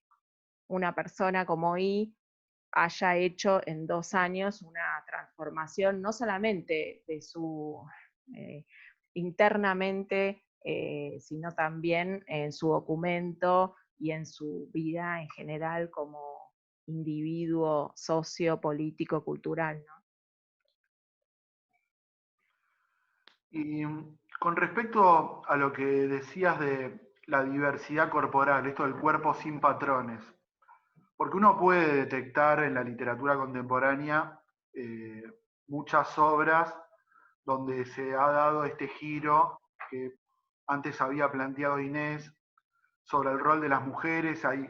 una persona como I haya hecho en 2 años una transformación, no solamente de su internamente, sino también en su documento y en su vida en general como individuo socio, político, cultural, ¿no? Y con respecto a lo que decías de la diversidad corporal, esto del cuerpo sin patrones, porque uno puede detectar en la literatura contemporánea eh, muchas obras donde se ha dado este giro que antes había planteado Inés sobre el rol de las mujeres, ahí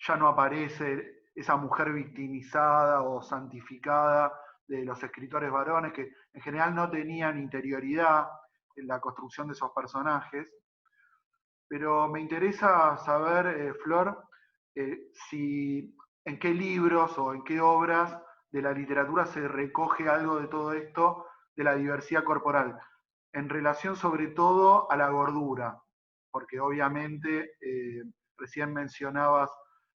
ya no aparece esa mujer victimizada o santificada de los escritores varones que en general no tenían interioridad en la construcción de esos personajes. Pero me interesa saber, Flor, si en qué libros o en qué obras de la literatura se recoge algo de todo esto, de la diversidad corporal, en relación sobre todo a la gordura, porque obviamente recién mencionabas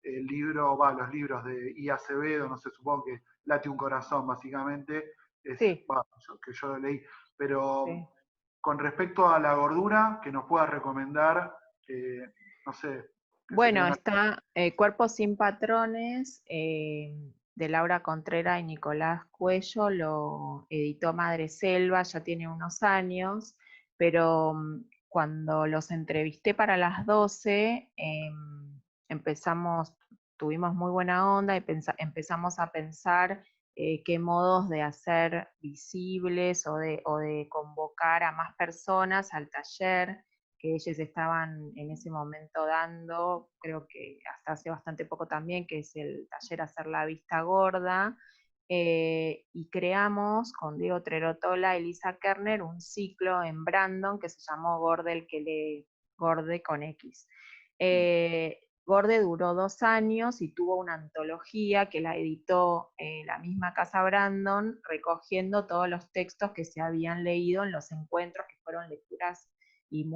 el libro, los libros de I. Acevedo, no sé, supongo que Late un corazón, básicamente, es Sí, que yo lo leí, pero sí. con respecto a la gordura, que nos puedas recomendar, no sé, que se te Bueno, venga. está Cuerpos sin patrones, de Laura Contreras y Nicolás Cuello, lo editó Madre Selva, ya tiene unos años, pero cuando los entrevisté para las 12, tuvimos muy buena onda y empezamos a pensar qué modos de hacer visibles o de convocar a más personas al taller que ellos estaban en ese momento dando, creo que hasta hace bastante poco también, que es el taller Hacer la Vista Gorda, y creamos con Diego Trerotola, Elisa Kerner, un ciclo en Brandon que se llamó Gorde el que lee Gorde con X. Gorde duró 2 años y tuvo una antología que la editó la misma Casa Brandon, recogiendo todos los textos que se habían leído en los encuentros, que fueron lecturas y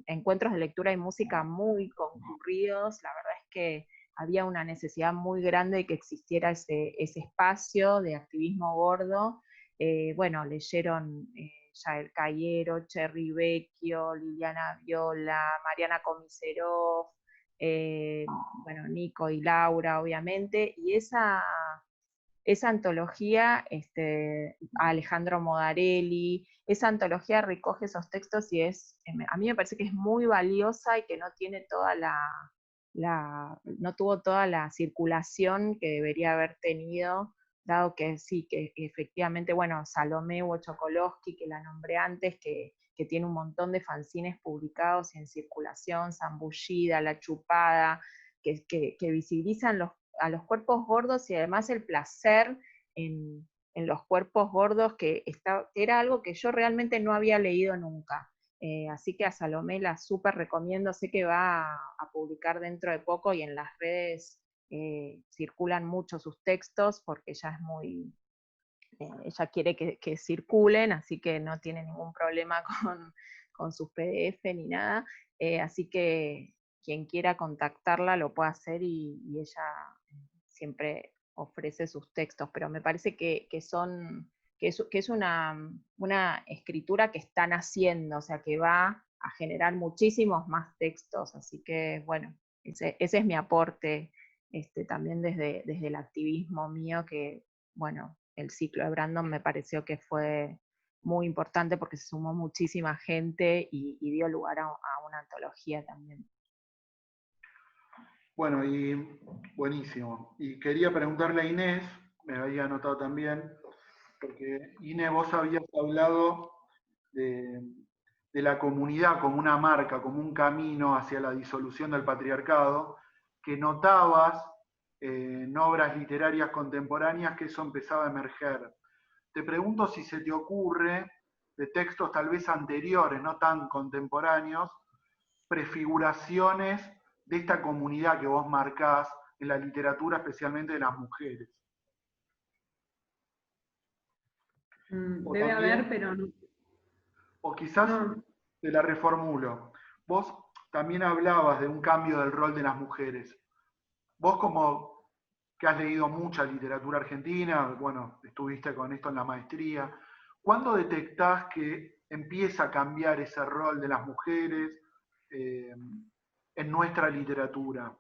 encuentros de lectura y música muy concurridos. La verdad es que había una necesidad muy grande de que existiera ese espacio de activismo gordo. Bueno, leyeron Yael Cayero, Cherry Vecchio, Liliana Viola, Mariana Comiserov, bueno, Nico y Laura, obviamente, y esa antología, Alejandro Modarelli, esa antología recoge esos textos y a mí me parece que es muy valiosa y que no tiene no tuvo toda la circulación que debería haber tenido, dado que sí, que efectivamente, bueno, Salomé Wojciechowski, que la nombré antes, que tiene un montón de fanzines publicados y en circulación, Zambullida, La Chupada, que visibilizan a los cuerpos gordos y además el placer en los cuerpos gordos, que era algo que yo realmente no había leído nunca. Así que a Salomé la súper recomiendo, sé que va a publicar dentro de poco y en las redes circulan mucho sus textos porque ella es muy, ella quiere que circulen, así que no tiene ningún problema con sus PDF ni nada, así que quien quiera contactarla lo puede hacer y ella siempre ofrece sus textos, pero me parece que es una escritura que están haciendo, o sea, que va a generar muchísimos más textos, así que bueno, ese es mi aporte también desde el activismo mío, que bueno, el ciclo de Brandon me pareció que fue muy importante porque se sumó muchísima gente y dio lugar a una antología también. Bueno, y buenísimo. Y quería preguntarle a Inés, me había anotado también, porque Inés, vos habías hablado de, de la comunidad como una marca, como un camino hacia la disolución del patriarcado, que notabas en obras literarias contemporáneas que eso empezaba a emerger. Te pregunto si se te ocurre, de textos tal vez anteriores, no tan contemporáneos, prefiguraciones de esta comunidad que vos marcás en la literatura, especialmente de las mujeres? O Debe también, haber, pero no. o quizás No. te la reformulo. Vos también hablabas de un cambio del rol de las mujeres. Vos como que has leído mucha literatura argentina, bueno, estuviste con esto en la maestría, ¿cuándo detectás que empieza a cambiar ese rol de las mujeres en nuestra literatura?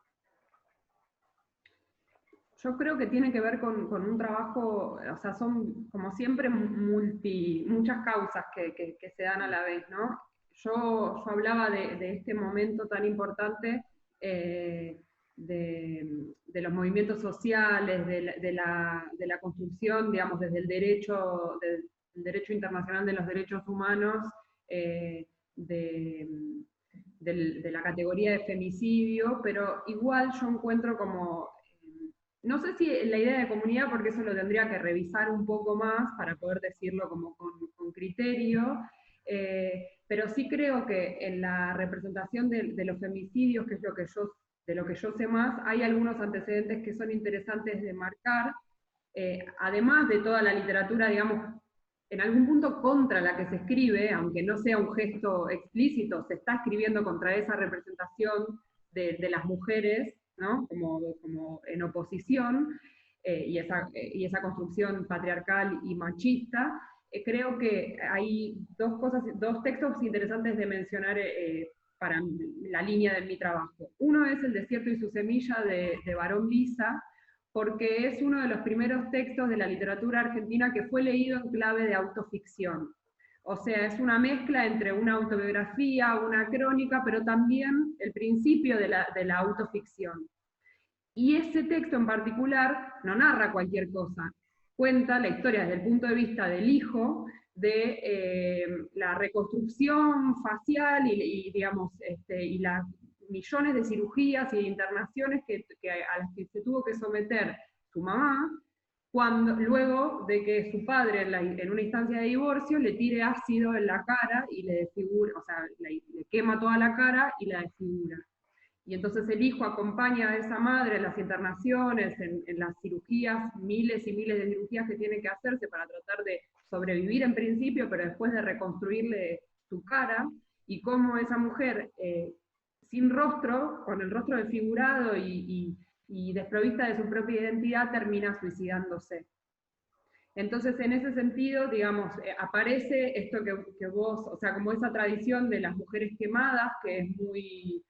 Yo creo que tiene que ver con un trabajo, o sea, son como siempre muchas causas que se dan a la vez, ¿no? Yo hablaba de este momento tan importante de los movimientos sociales, de la construcción, digamos, desde del derecho internacional de los derechos humanos, de, de la categoría de femicidio, pero igual yo encuentro como no sé si la idea de comunidad, porque eso lo tendría que revisar un poco más para poder decirlo como con criterio, pero sí creo que en la representación de los femicidios, que es de lo que yo sé más, hay algunos antecedentes que son interesantes de marcar, además de toda la literatura, digamos, en algún punto contra la que se escribe, aunque no sea un gesto explícito, se está escribiendo contra esa representación de las mujeres, ¿no? Como en oposición, y esa construcción patriarcal y machista. Creo que hay dos textos interesantes de mencionar para la línea de mi trabajo. Uno es El desierto y su semilla de Barón Lisa, porque es uno de los primeros textos de la literatura argentina que fue leído en clave de autoficción. O sea, es una mezcla entre una autobiografía, una crónica, pero también el principio de la autoficción. Y ese texto en particular no narra cualquier cosa, cuenta la historia desde el punto de vista del hijo, de la reconstrucción facial digamos, y las millones de cirugías y de internaciones a las que se tuvo que someter su mamá, luego de que su padre en una instancia de divorcio le tire ácido en la cara y le desfigura, o sea, le quema toda la cara y la desfigura. Y entonces el hijo acompaña a esa madre en las internaciones, en las cirugías, miles y miles de cirugías que tiene que hacerse para tratar de sobrevivir en principio, pero después de reconstruirle su cara, y cómo esa mujer, sin rostro, con el rostro desfigurado y desprovista de su propia identidad, termina suicidándose. Entonces, en ese sentido, digamos, aparece esto que vos, o sea, como esa tradición de las mujeres quemadas, que es muy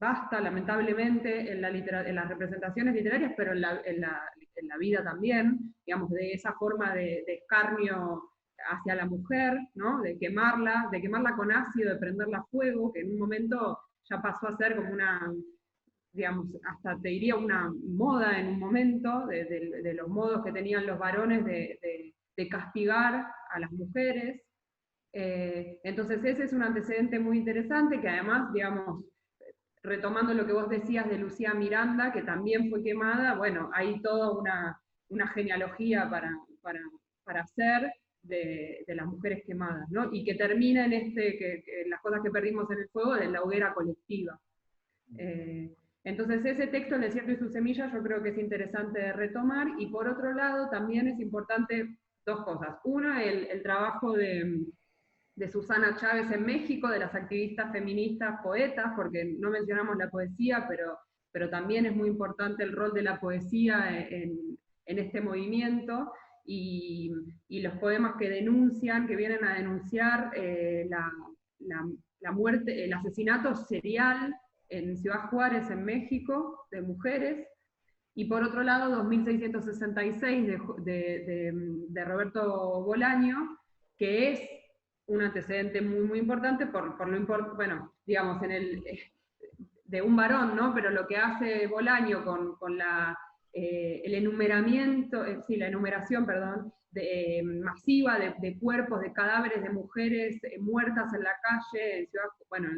basta, lamentablemente, en las representaciones literarias, pero en la vida también, digamos, de esa forma de escarnio hacia la mujer, ¿no? De quemarla con ácido, de prenderla a fuego, que en un momento ya pasó a ser como una, digamos, hasta te diría una moda en un momento, de los modos que tenían los varones de castigar a las mujeres. Entonces ese es un antecedente muy interesante que además, digamos, retomando lo que vos decías de Lucía Miranda, que también fue quemada, bueno, hay toda una genealogía para hacer de las mujeres quemadas, ¿no? Y que termina en que las cosas que perdimos en el fuego, de la hoguera colectiva. Entonces ese texto, El desierto y sus semillas, yo creo que es interesante de retomar, y por otro lado también es importante dos cosas. Una, el trabajo de Susana Chávez en México, de las activistas feministas poetas, porque no mencionamos la poesía, pero también es muy importante el rol de la poesía en este movimiento, y los poemas que denuncian, que vienen a denunciar la muerte, el asesinato serial en Ciudad Juárez, en México, de mujeres. Y por otro lado, 2666 de Roberto Bolaño, que es un antecedente muy, muy importante bueno, digamos, de un varón, ¿no? Pero lo que hace Bolaño con el enumeramiento, sí, la enumeración, perdón, masiva de cuerpos, de cadáveres de mujeres muertas en la calle, bueno,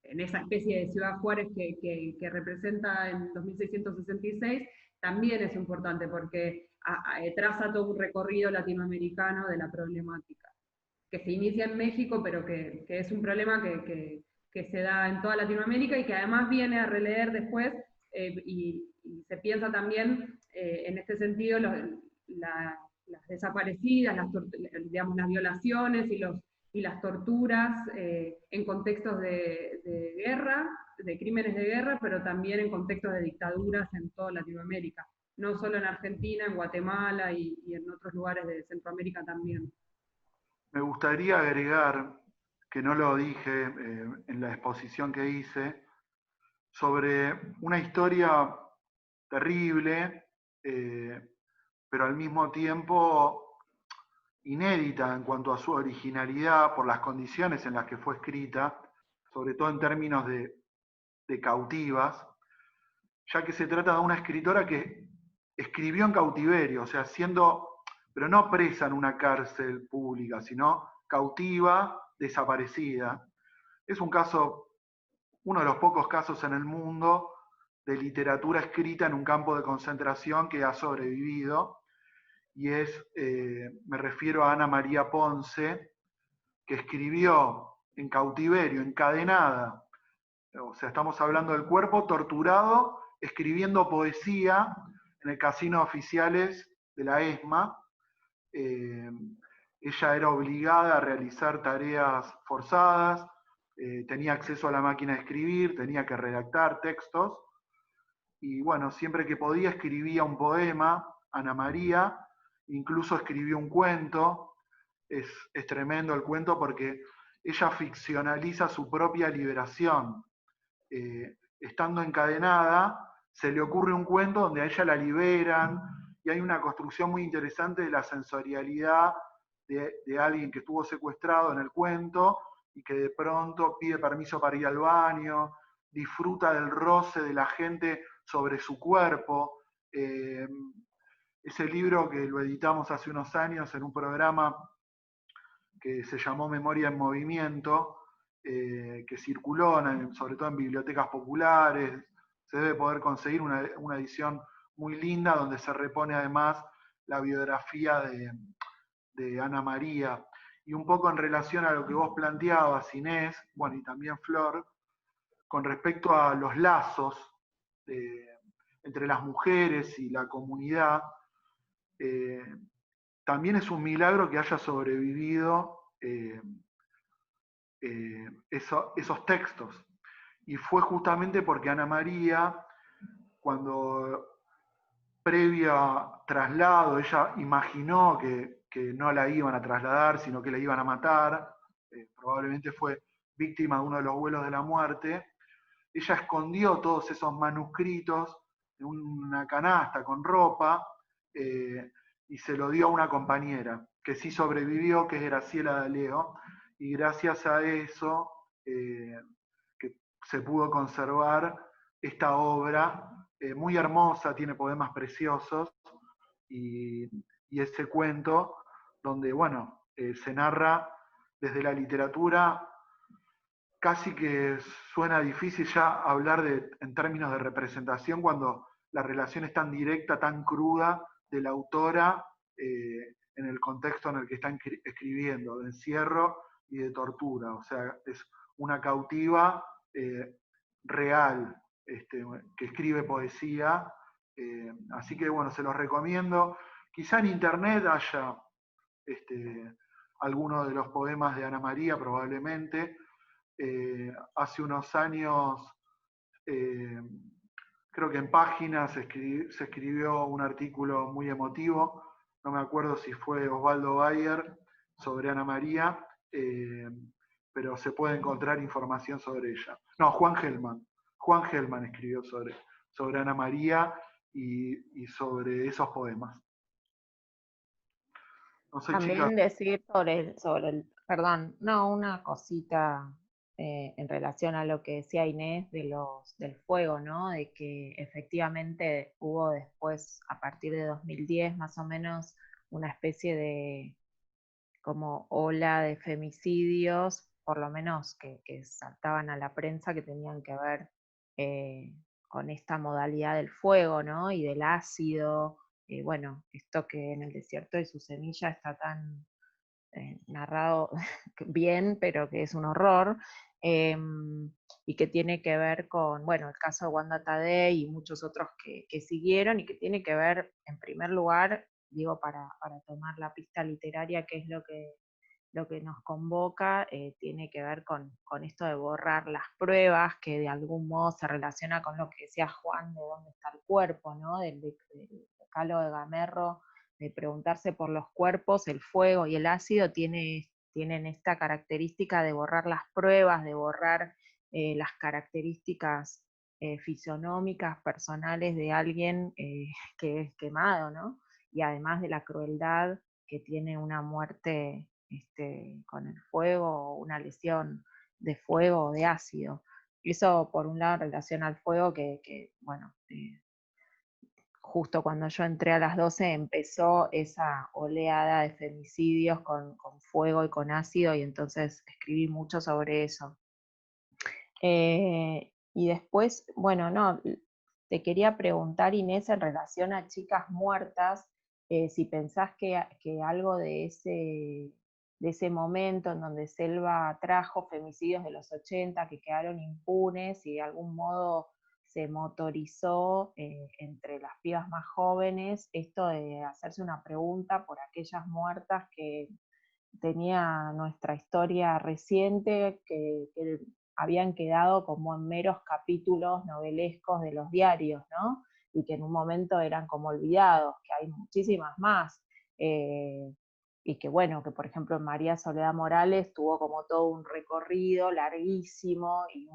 en esa especie de Ciudad Juárez que representa en 2666, también es importante porque traza todo un recorrido latinoamericano de la problemática, que se inicia en México, pero que es un problema que se da en toda Latinoamérica y que además viene a releer después, y se piensa también en este sentido las desaparecidas, digamos, las violaciones y las torturas en contextos de guerra, de crímenes de guerra, pero también en contextos de dictaduras en toda Latinoamérica, no solo en Argentina, en Guatemala y en otros lugares de Centroamérica también. Me gustaría agregar, que no lo dije en la exposición que hice, sobre una historia terrible, pero al mismo tiempo inédita en cuanto a su originalidad por las condiciones en las que fue escrita, sobre todo en términos de cautivas, ya que se trata de una escritora que escribió en cautiverio, o sea, pero no presa en una cárcel pública, sino cautiva, desaparecida. Es un caso, uno de los pocos casos en el mundo de literatura escrita en un campo de concentración que ha sobrevivido, y me refiero a Ana María Ponce, que escribió en cautiverio, encadenada, o sea, estamos hablando del cuerpo torturado, escribiendo poesía en el casino de oficiales de la ESMA. Eh, Ella era obligada a realizar tareas forzadas, tenía acceso a la máquina de escribir, tenía que redactar textos, y bueno, siempre que podía escribía un poema, Ana María, incluso escribió un cuento. Es tremendo el cuento porque ella ficcionaliza su propia liberación. Estando encadenada, se le ocurre un cuento donde a ella la liberan, y hay una construcción muy interesante de la sensorialidad de alguien que estuvo secuestrado en el cuento y que de pronto pide permiso para ir al baño, disfruta del roce de la gente sobre su cuerpo. Ese libro que lo editamos hace unos años en un programa que se llamó Memoria en Movimiento, que circuló sobre todo en bibliotecas populares. Se debe poder conseguir una edición muy linda donde se repone además la biografía de Ana María. Y un poco en relación a lo que vos planteabas, Inés, bueno, y también Flor, con respecto a los lazos entre las mujeres y la comunidad, eh, también es un milagro que haya sobrevivido esos textos. Y fue justamente porque Ana María, cuando previa traslado, ella imaginó que no la iban a trasladar, sino que la iban a matar, probablemente fue víctima de uno de los vuelos de la muerte. Ella escondió todos esos manuscritos en una canasta con ropa, y se lo dio a una compañera que sí sobrevivió, que es Graciela D'Aleo, y gracias a eso que se pudo conservar esta obra muy hermosa, tiene poemas preciosos, y, y ese cuento donde, bueno, se narra desde la literatura. Casi que suena difícil ya hablar en términos de representación cuando la relación es tan directa, tan cruda de la autora en el contexto en el que está escribiendo, de encierro y de tortura. O sea, es una cautiva real, que escribe poesía. Así que bueno, se los recomiendo. Quizá en internet haya algunos de los poemas de Ana María, probablemente. Hace unos años, eh, creo que en Páginas se escribió un artículo muy emotivo, no me acuerdo si fue Osvaldo Bayer, sobre Ana María, pero se puede encontrar información sobre ella. No, Juan Gelman escribió sobre Ana María y sobre esos poemas. No sé, chicas. También decir perdón, no, una cosita en relación a lo que decía Inés del fuego, ¿no? De que efectivamente hubo después, a partir de 2010 más o menos, una especie de como ola de femicidios, por lo menos que saltaban a la prensa, que tenían que ver con esta modalidad del fuego, ¿no? Y del ácido. Bueno, esto que en el desierto de su semilla está tan narrado bien, pero que es un horror. y que tiene que ver con, bueno, el caso de Wanda Tadei y muchos otros que siguieron, y que tiene que ver, en primer lugar, digo, para tomar la pista literaria, que es lo que nos convoca, tiene que ver con esto de borrar las pruebas, que de algún modo se relaciona con lo que decía Juan, de dónde está el cuerpo, ¿no? Del decálogo de Gamerro, de preguntarse por los cuerpos. El fuego y el ácido tienen esta característica de borrar las pruebas, de borrar las características fisionómicas, personales de alguien que es quemado, ¿no? Y además de la crueldad que tiene una muerte con el fuego, una lesión de fuego o de ácido. Eso por un lado en relación al fuego, que bueno, justo cuando yo entré a las 12 empezó esa oleada de femicidios con fuego y con ácido, y entonces escribí mucho sobre eso. Y después, bueno, no, te quería preguntar, Inés, en relación a Chicas Muertas, si pensás que algo de ese momento en donde Selva trajo femicidios de los 80 que quedaron impunes y de algún modo se motorizó entre las pibas más jóvenes, esto de hacerse una pregunta por aquellas muertas que tenía nuestra historia reciente, que habían quedado como en meros capítulos novelescos de los diarios, ¿no? Y que en un momento eran como olvidados, que hay muchísimas más. Y que bueno, que por ejemplo en María Soledad Morales tuvo como todo un recorrido larguísimo y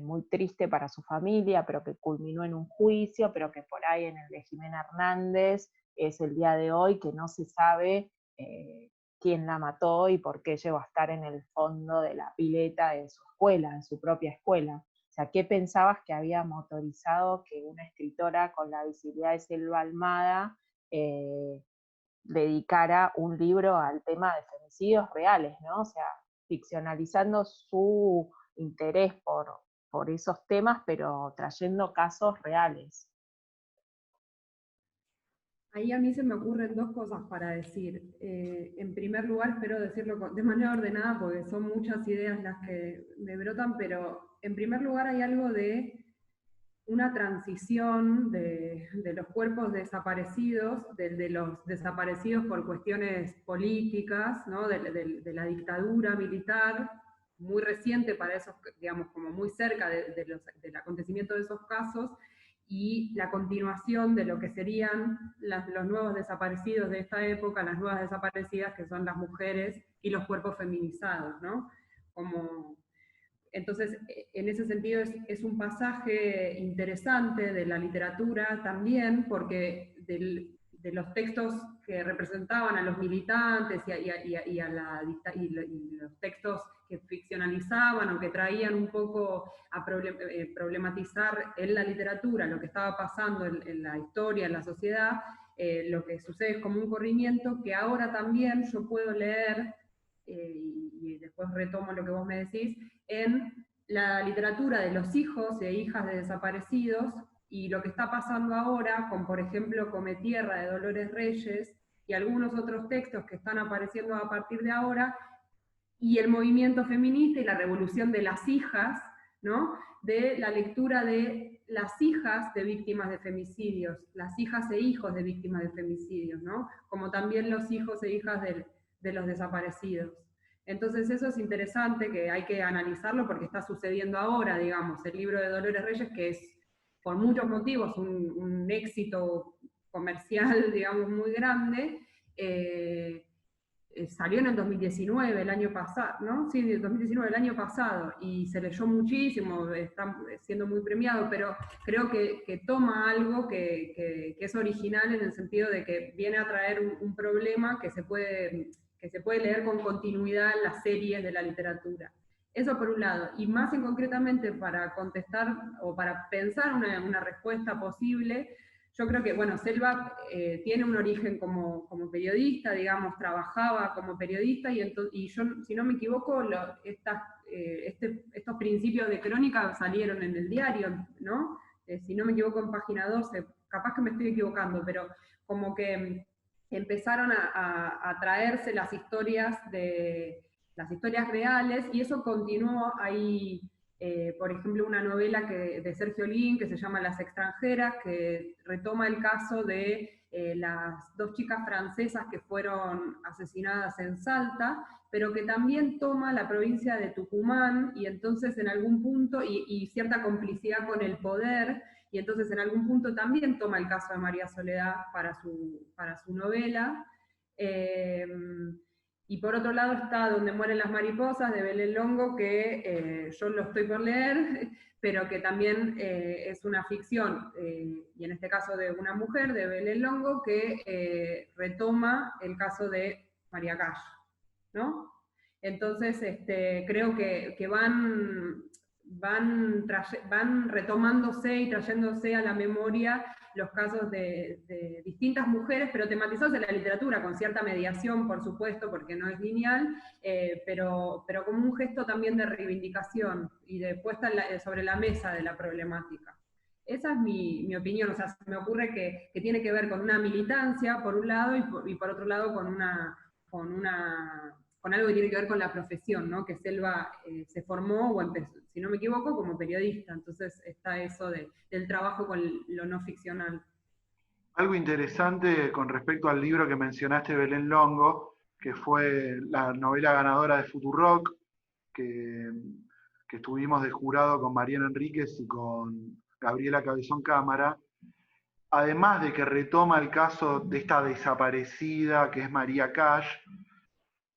muy triste para su familia, pero que culminó en un juicio, pero que por ahí en el de Jimena Hernández es el día de hoy que no se sabe quién la mató y por qué llegó a estar en el fondo de la pileta de su escuela, de su propia escuela. O sea, ¿qué pensabas que había motorizado que una escritora con la visibilidad de Selva Almada dedicara un libro al tema de femicidios reales, ¿no? O sea, ficcionalizando su interés por esos temas, pero trayendo casos reales? Ahí a mí se me ocurren dos cosas para decir. En primer lugar, espero decirlo de manera ordenada porque son muchas ideas las que me brotan, pero en primer lugar hay algo de una transición de los cuerpos desaparecidos, de los desaparecidos por cuestiones políticas, ¿no? de la dictadura militar, muy reciente para esos, digamos, como muy cerca del acontecimiento de esos casos, y la continuación de lo que serían los nuevos desaparecidos de esta época, las nuevas desaparecidas que son las mujeres y los cuerpos feminizados, ¿no? Entonces, en ese sentido es un pasaje interesante de la literatura también, porque de los textos que representaban a los militantes y los textos que ficcionalizaban o que traían un poco a problematizar en la literatura lo que estaba pasando en la historia, en la sociedad, lo que sucede es como un corrimiento que ahora también yo puedo leer, y después retomo lo que vos me decís, en la literatura de los hijos e hijas de desaparecidos, y lo que está pasando ahora con, por ejemplo, Come Tierra de Dolores Reyes y algunos otros textos que están apareciendo a partir de ahora, y el movimiento feminista y la revolución de las hijas, ¿no? De la lectura de las hijas de víctimas de femicidios, las hijas e hijos de víctimas de femicidios, ¿no? Como también los hijos e hijas de los desaparecidos. Entonces eso es interesante, que hay que analizarlo porque está sucediendo ahora, digamos, el libro de Dolores Reyes, que es por muchos motivos un éxito comercial, digamos, muy grande, salió en el 2019, el año pasado, ¿no? Sí, el 2019, el año pasado, y se leyó muchísimo, está siendo muy premiado, pero creo que toma algo que es original en el sentido de que viene a traer un problema que se puede leer con continuidad en las series de la literatura. Eso por un lado, y más en concretamente para contestar o para pensar una respuesta posible. Yo creo que, bueno, Selva tiene un origen como periodista, digamos, trabajaba como periodista, y yo, si no me equivoco, estos principios de crónica salieron en el diario, ¿no? Si no me equivoco, en página 12, capaz que me estoy equivocando, pero como que empezaron a traerse las historias las historias reales, y eso continuó. Hay, por ejemplo, una novela de Sergio Lin que se llama Las extranjeras, que retoma el caso de las dos chicas francesas que fueron asesinadas en Salta, pero que también toma la provincia de Tucumán, y entonces en algún punto, y cierta complicidad con el poder, y entonces en algún punto también toma el caso de María Soledad para su novela. Eh, y por otro lado está Donde mueren las mariposas, de Belén Longo, que yo lo estoy por leer, pero que también es una ficción, y en este caso de una mujer, de Belén Longo, que retoma el caso de María Cash, ¿no? Entonces, creo que van retomándose y trayéndose a la memoria los casos de distintas mujeres, pero tematizados en la literatura, con cierta mediación, por supuesto, porque no es lineal, pero como un gesto también de reivindicación y de puesta sobre la mesa de la problemática. Esa es mi opinión. O sea, se me ocurre que tiene que ver con una militancia, por un lado, y por otro lado con algo que tiene que ver con la profesión, ¿no? Que Selva se formó, o empezó, si no me equivoco, como periodista. Entonces está eso del trabajo con lo no ficcional. Algo interesante con respecto al libro que mencionaste, Belén Longo, que fue la novela ganadora de Futurock, que, que estuvimos de jurado con Mariana Enríquez y con Gabriela Cabezón Cámara, además de que retoma el caso de esta desaparecida que es María Cash,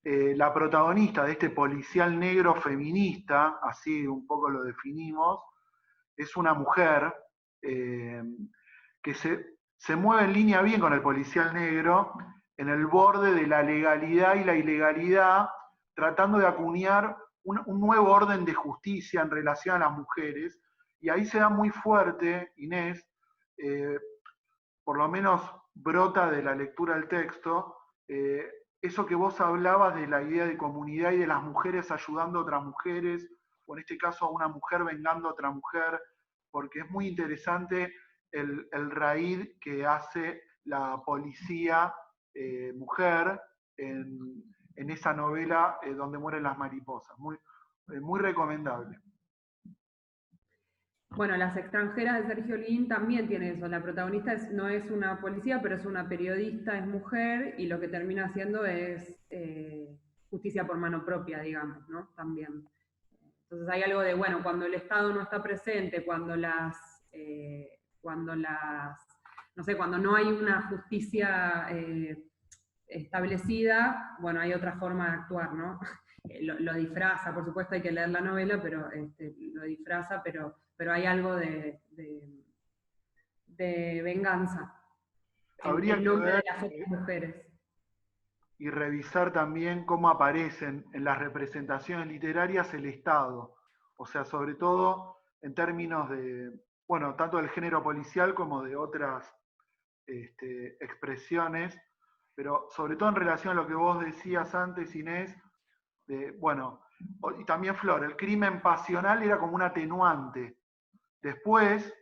la protagonista de este policial negro feminista, así un poco lo definimos, es una mujer eh, que se mueve en línea bien con el policial negro, en el borde de la legalidad y la ilegalidad, tratando de acuñar un nuevo orden de justicia en relación a las mujeres. Y ahí se da muy fuerte, Inés, eh, por lo menos brota de la lectura del texto, eso que vos hablabas de la idea de comunidad y de las mujeres ayudando a otras mujeres, o en este caso a una mujer vengando a otra mujer, porque es muy interesante el raíz que hace la policía mujer en esa novela Donde mueren las mariposas. Muy recomendable. Bueno, Las extranjeras de Sergio Lin también tiene eso. La protagonista no es una policía, pero es una periodista, es mujer, y lo que termina haciendo es justicia por mano propia, digamos, ¿no? También. Entonces hay algo de, bueno, cuando el Estado no está presente, no sé, cuando no hay una justicia establecida, bueno, hay otra forma de actuar, ¿no? Lo disfraza, por supuesto hay que leer la novela, pero lo disfraza, pero hay algo de venganza Habría en que nombre de ver las otras mujeres. y revisar también cómo aparecen en las representaciones literarias el Estado. O sea, sobre todo en términos de, bueno, tanto del género policial como de otras expresiones, pero sobre todo en relación a lo que vos decías antes, Inés, de, bueno, y también Flor, el crimen pasional era como un atenuante. Después,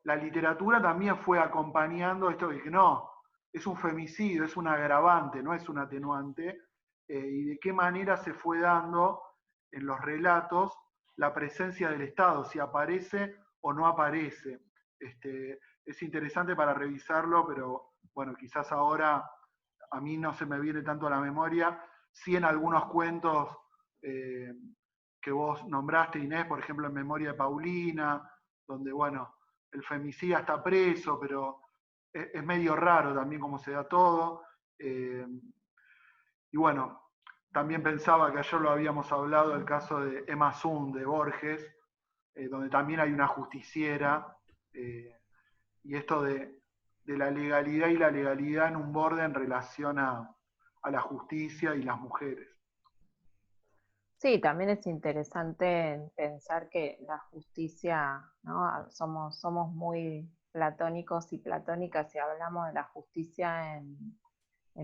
la literatura también fue acompañando esto de que no, es un femicidio, es un agravante, no es un atenuante, y de qué manera se fue dando en los relatos la presencia del Estado, si aparece o no aparece. Es interesante para revisarlo, pero bueno, quizás ahora a mí no se me viene tanto a la memoria, sí en algunos cuentos eh, que vos nombraste, Inés, por ejemplo en Memoria de Paulina, donde, bueno, el femicida está preso, pero es medio raro también cómo se da todo. Y bueno, también pensaba que ayer lo habíamos hablado, el caso de Emma Zun, de Borges, donde también hay una justiciera, y esto de la legalidad y la legalidad en un borde en relación a la justicia y las mujeres. Sí, también es interesante pensar que la justicia, ¿no? Somos muy platónicos y platónicas y hablamos de la justicia en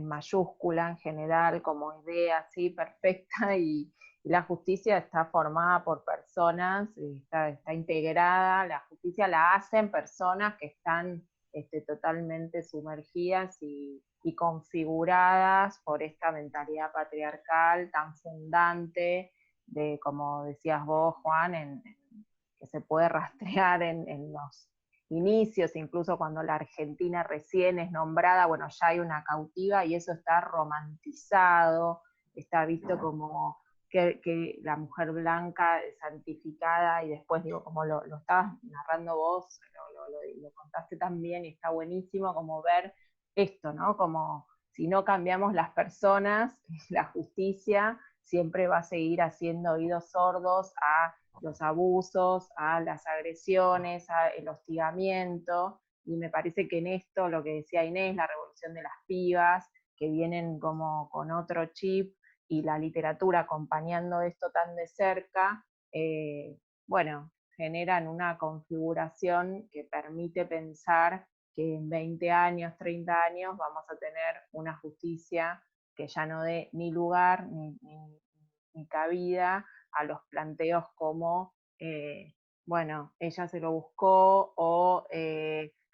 mayúscula en general, como idea así perfecta, y la justicia está formada por personas, está integrada, la justicia la hacen personas que están totalmente sumergidas y configuradas por esta mentalidad patriarcal tan fundante de, como decías vos, Juan, que se puede rastrear en los inicios, incluso cuando la Argentina recién es nombrada, bueno, ya hay una cautiva y eso está romantizado, está visto como que la mujer blanca santificada, y después digo, como lo estabas narrando vos, lo contaste también y está buenísimo como ver esto, ¿no? Como si no cambiamos las personas, la justicia siempre va a seguir haciendo oídos sordos a los abusos, a las agresiones, al hostigamiento, y me parece que en esto, lo que decía Inés, la revolución de las pibas, que vienen como con otro chip, y la literatura acompañando esto tan de cerca, bueno, generan una configuración que permite pensar que en 20 años, 30 años vamos a tener una justicia que ya no dé ni lugar ni cabida a los planteos como, bueno, ella se lo buscó o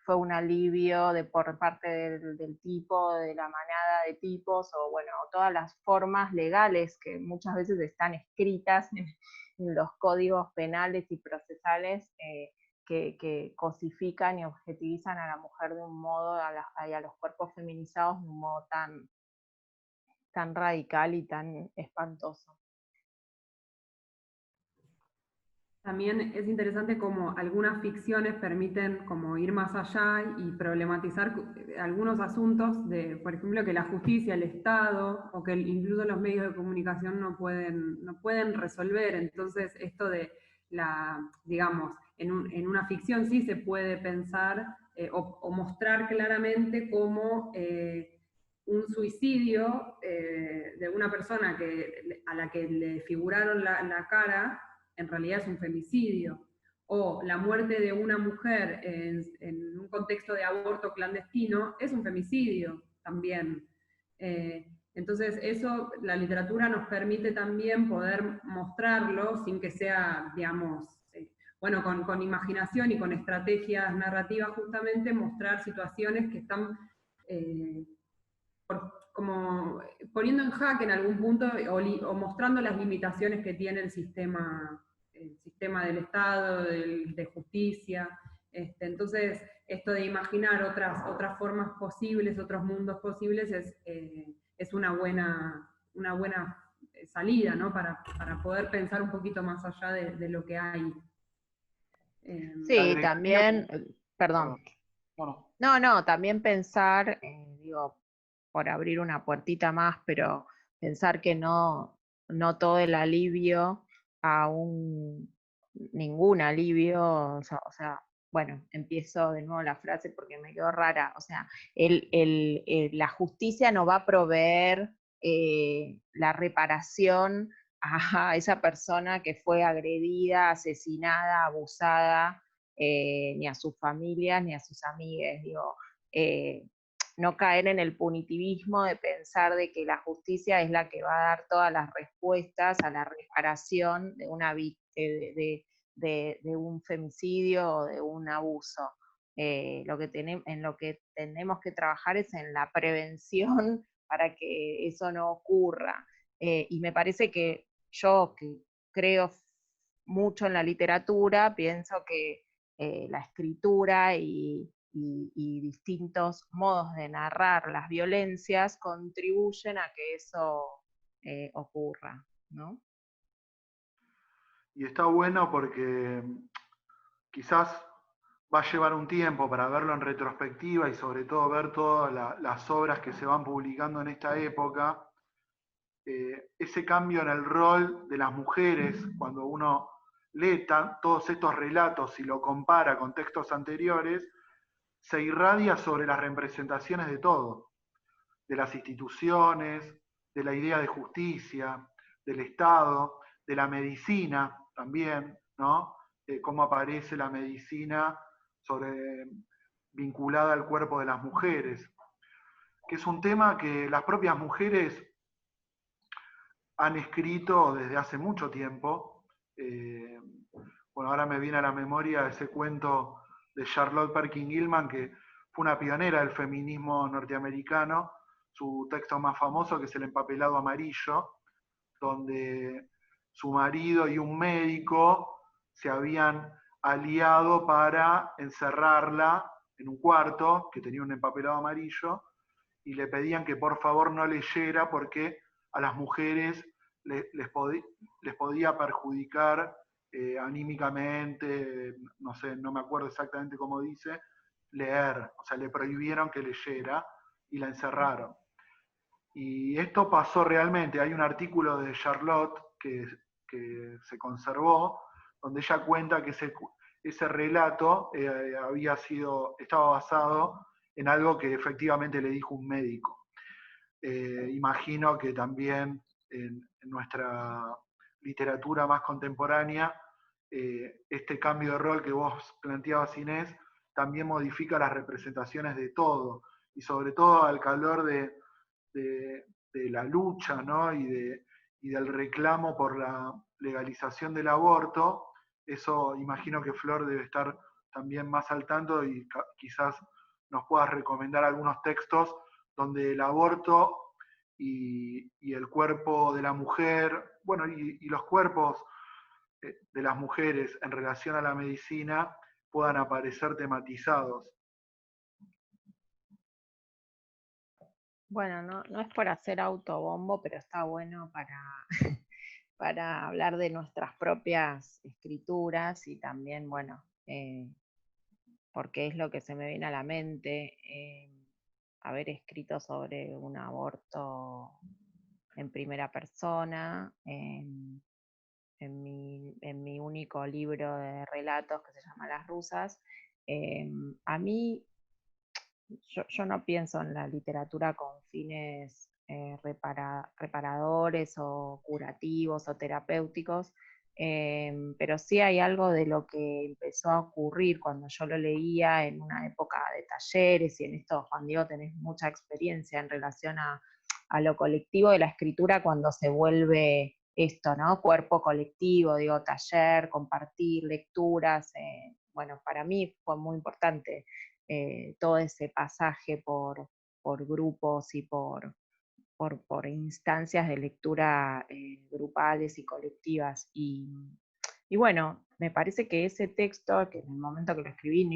fue un alivio por parte del tipo, de la manada de tipos, o bueno, todas las formas legales que muchas veces están escritas en los códigos penales y procesales, que cosifican y objetivizan a la mujer de un modo, y a los cuerpos feminizados de un modo tan radical y tan espantoso. También es interesante cómo algunas ficciones permiten como ir más allá y problematizar algunos asuntos de, por ejemplo, que la justicia, el Estado, o que incluso los medios de comunicación no pueden resolver. Entonces, esto de digamos, en una ficción sí se puede pensar o mostrar claramente cómo un suicidio de una persona a la que le figuraron la cara en realidad es un femicidio, o la muerte de una mujer en un contexto de aborto clandestino es un femicidio también. Entonces eso, la literatura nos permite también poder mostrarlo sin que sea, digamos, bueno, con imaginación y con estrategias narrativas justamente, mostrar situaciones que están como poniendo en jaque en algún punto o mostrando las limitaciones que tiene el sistema del Estado, de justicia. Entonces, esto de imaginar otras formas posibles, otros mundos posibles, es una buena salida, ¿no? Para poder pensar un poquito más allá de lo que hay. Sí, también, perdón. No, también pensar, digo, por abrir una puertita más, pero pensar que no todo el alivio a ningún alivio, o sea, bueno, empiezo de nuevo la frase porque me quedó rara, o sea, la justicia no va a proveer la reparación a esa persona que fue agredida, asesinada, abusada, ni a sus familias, ni a sus amigues, digo, no caer en el punitivismo de pensar de que la justicia es la que va a dar todas las respuestas a la reparación de de un femicidio o de un abuso. En lo que tenemos que trabajar es en la prevención para que eso no ocurra. Y me parece que yo, que creo mucho en la literatura, pienso que la escritura y distintos modos de narrar las violencias contribuyen a que eso ocurra, ¿no? Y está bueno porque quizás va a llevar un tiempo para verlo en retrospectiva y sobre todo ver todas las obras que se van publicando en esta época. Ese cambio en el rol de las mujeres, cuando uno lee todos estos relatos y lo compara con textos anteriores, se irradia sobre las representaciones de todo, de las instituciones, de la idea de justicia, del Estado, de la medicina también, ¿no? Cómo aparece la medicina vinculada al cuerpo de las mujeres, que es un tema que las propias mujeres han escrito desde hace mucho tiempo. Bueno, ahora me viene a la memoria ese cuento de Charlotte Perkins Gilman, que fue una pionera del feminismo norteamericano. Su texto más famoso, que es El empapelado amarillo, donde su marido y un médico se habían aliado para encerrarla en un cuarto que tenía un empapelado amarillo y le pedían que por favor no leyera porque a las mujeres les podía perjudicar anímicamente, no sé, no me acuerdo exactamente cómo dice, leer. O sea, le prohibieron que leyera y la encerraron. Y esto pasó realmente. Hay un artículo de Charlotte que se conservó, donde ella cuenta que ese relato estaba basado en algo que efectivamente le dijo un médico. Imagino que también en nuestra literatura más contemporánea, este cambio de rol que vos planteabas, Inés, también modifica las representaciones de todo, y sobre todo al calor de la lucha, ¿no? y del reclamo por la legalización del aborto. Eso imagino que Flor debe estar también más al tanto y quizás nos puedas recomendar algunos textos donde el aborto y el cuerpo de la mujer, bueno, y los cuerpos de las mujeres en relación a la medicina puedan aparecer tematizados. Bueno, no es por hacer autobombo, pero está bueno para, para hablar de nuestras propias escrituras y también, bueno, porque es lo que se me viene a la mente, haber escrito sobre un aborto en primera persona, en mi único libro de relatos que se llama Las Rusas. A mí, yo no pienso en la literatura con fines reparadores o curativos o terapéuticos, pero sí hay algo de lo que empezó a ocurrir cuando yo lo leía en una época de talleres, y en esto, Juan Diego, tenés mucha experiencia en relación a lo colectivo de la escritura cuando se vuelve esto, ¿no? Cuerpo colectivo, digo, taller, compartir, lecturas. Bueno, para mí fue muy importante todo ese pasaje por grupos y por instancias de lectura grupales y colectivas. Y bueno, me parece que ese texto, que en el momento que lo escribí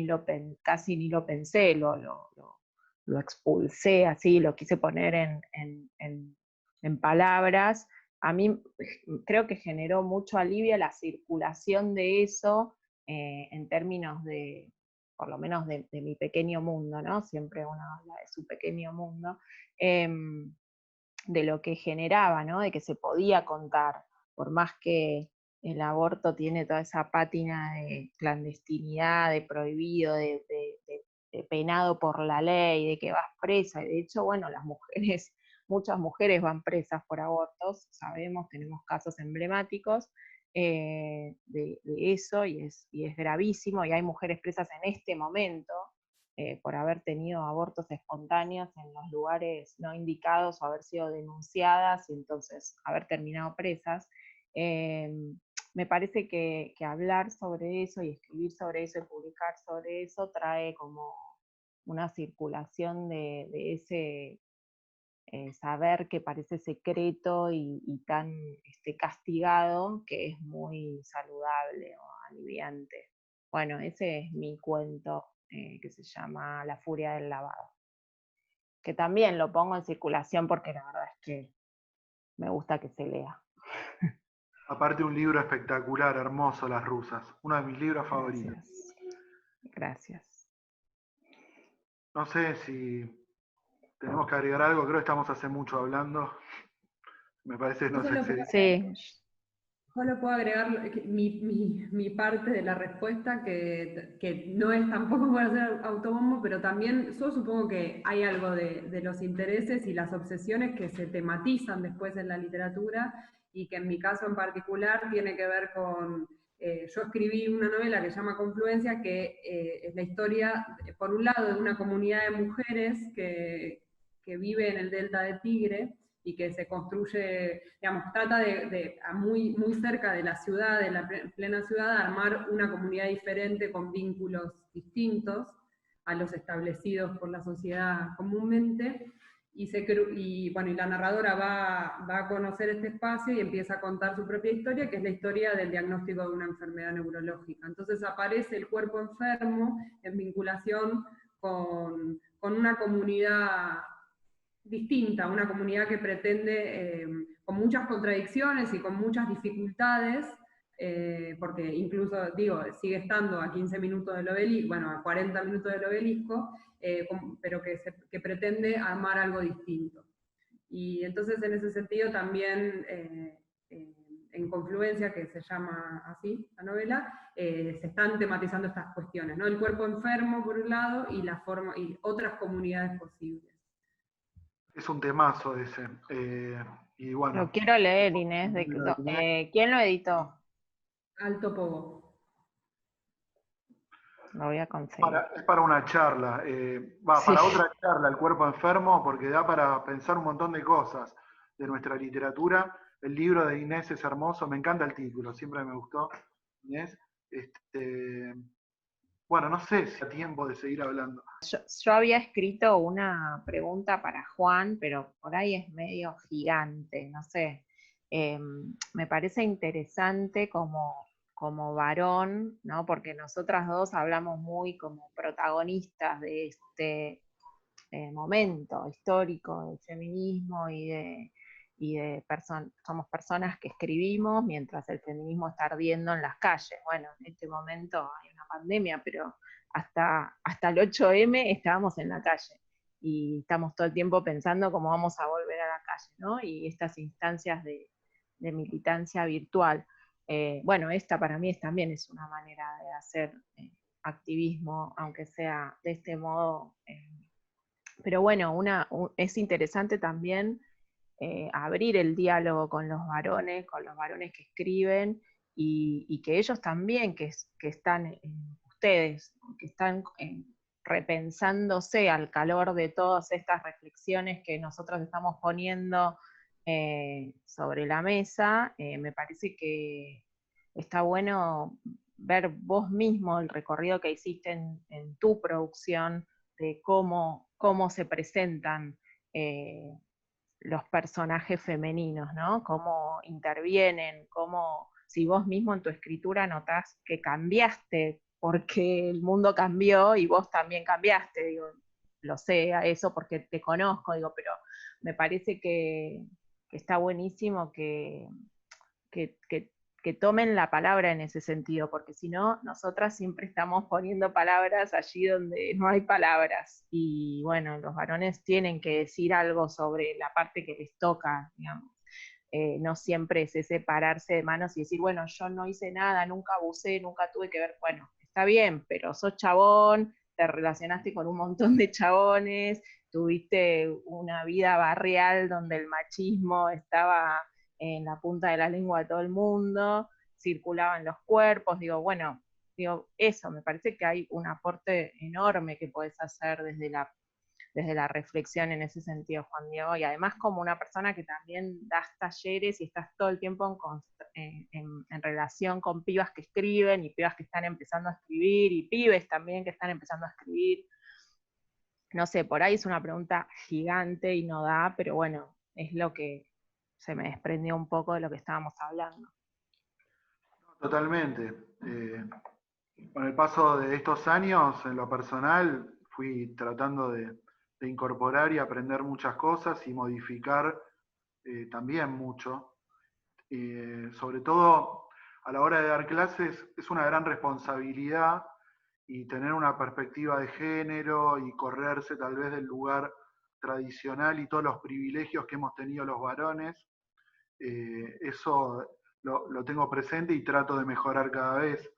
casi ni lo pensé, lo expulsé así, lo quise poner en palabras, a mí creo que generó mucho alivio la circulación de eso en términos de, por lo menos de mi pequeño mundo, ¿no? Siempre uno habla de su pequeño mundo, de lo que generaba, ¿no? De que se podía contar, por más que el aborto tiene toda esa pátina de clandestinidad, de prohibido, de penado por la ley, de que vas presa. Y de hecho, bueno, las mujeres, muchas mujeres van presas por abortos, sabemos, tenemos casos emblemáticos de eso, y es gravísimo, y hay mujeres presas en este momento por haber tenido abortos espontáneos en los lugares no indicados o haber sido denunciadas y entonces haber terminado presas. Me parece que hablar sobre eso y escribir sobre eso y publicar sobre eso trae como una circulación de ese saber que parece secreto y tan castigado, que es muy saludable o aliviante. Bueno, ese es mi cuento que se llama La furia del lavado, que también lo pongo en circulación porque la verdad es que me gusta que se lea. Aparte, un libro espectacular, hermoso, Las Rusas, uno de mis libros favoritos. Gracias. No sé si tenemos que agregar algo, creo que estamos hace mucho hablando. Me parece que nos excedimos. Sí. Solo puedo agregar mi parte de la respuesta, que no es tampoco para hacer autobombo, pero también yo supongo que hay algo de los intereses y las obsesiones que se tematizan después en la literatura, y que en mi caso en particular tiene que ver con... yo escribí una novela que se llama Confluencia, que es la historia, por un lado, de una comunidad de mujeres que vive en el delta de Tigre, y que se construye, digamos, trata de muy, muy cerca de la ciudad, de la plena ciudad, armar una comunidad diferente con vínculos distintos a los establecidos por la sociedad comúnmente, y la narradora va a conocer este espacio y empieza a contar su propia historia, que es la historia del diagnóstico de una enfermedad neurológica. Entonces aparece el cuerpo enfermo en vinculación con una comunidad distinta, una comunidad que pretende, con muchas contradicciones y con muchas dificultades, porque incluso, digo, sigue estando a 15 minutos del obelisco, bueno, a 40 minutos del obelisco, pero que pretende armar algo distinto. Y entonces en ese sentido también, en Confluencia, que se llama así la novela, se están tematizando estas cuestiones, ¿no? El cuerpo enfermo por un lado y y otras comunidades posibles. Es un temazo ese. Y bueno. Lo quiero leer, Inés. ¿Quién lo editó? Alto Pogo. Lo voy a conseguir. Es para una charla, Sí. para otra charla, el cuerpo enfermo, porque da para pensar un montón de cosas de nuestra literatura. El libro de Inés es hermoso, me encanta el título, siempre me gustó, Inés. Bueno, no sé si hay tiempo de seguir hablando. Yo había escrito una pregunta para Juan, pero por ahí es medio gigante, no sé. Me parece interesante como varón, ¿no? Porque nosotras dos hablamos muy como protagonistas de este momento histórico del feminismo somos personas que escribimos mientras el feminismo está ardiendo en las calles. Bueno, en este momento hay una pandemia, pero hasta el 8M estábamos en la calle y estamos todo el tiempo pensando cómo vamos a volver a la calle, ¿no? Y estas instancias de militancia virtual. Bueno, esta para mí también es una manera de hacer activismo, aunque sea de este modo. Pero bueno, es interesante también abrir el diálogo con los varones que escriben, y que ellos también, que están, ustedes, que están repensándose al calor de todas estas reflexiones que nosotros estamos poniendo sobre la mesa. Me parece que está bueno ver vos mismo el recorrido que hiciste en tu producción, de cómo se presentan los personajes femeninos, ¿no? Cómo intervienen, si vos mismo en tu escritura notás que cambiaste porque el mundo cambió y vos también cambiaste, digo, lo sé a eso porque te conozco, digo, pero me parece que está buenísimo que tomen la palabra en ese sentido, porque si no, nosotras siempre estamos poniendo palabras allí donde no hay palabras, y bueno, los varones tienen que decir algo sobre la parte que les toca, digamos. No siempre es ese pararse de manos y decir, bueno, yo no hice nada, nunca abusé, nunca tuve que ver. Bueno, está bien, pero sos chabón, te relacionaste con un montón de chabones, tuviste una vida barrial donde el machismo estaba en la punta de la lengua de todo el mundo, circulaban los cuerpos, bueno, eso, me parece que hay un aporte enorme que podés hacer desde la reflexión en ese sentido, Juan Diego, y además como una persona que también das talleres y estás todo el tiempo en relación con pibas que escriben y pibas que están empezando a escribir y pibes también que están empezando a escribir. No sé, por ahí es una pregunta gigante y no da, pero bueno, es lo que se me desprendió un poco de lo que estábamos hablando. Totalmente. Con el paso de estos años, en lo personal, fui tratando de incorporar y aprender muchas cosas y modificar también mucho. Sobre todo a la hora de dar clases es una gran responsabilidad, y tener una perspectiva de género y correrse tal vez del lugar tradicional y todos los privilegios que hemos tenido los varones, eso lo tengo presente y trato de mejorar cada vez.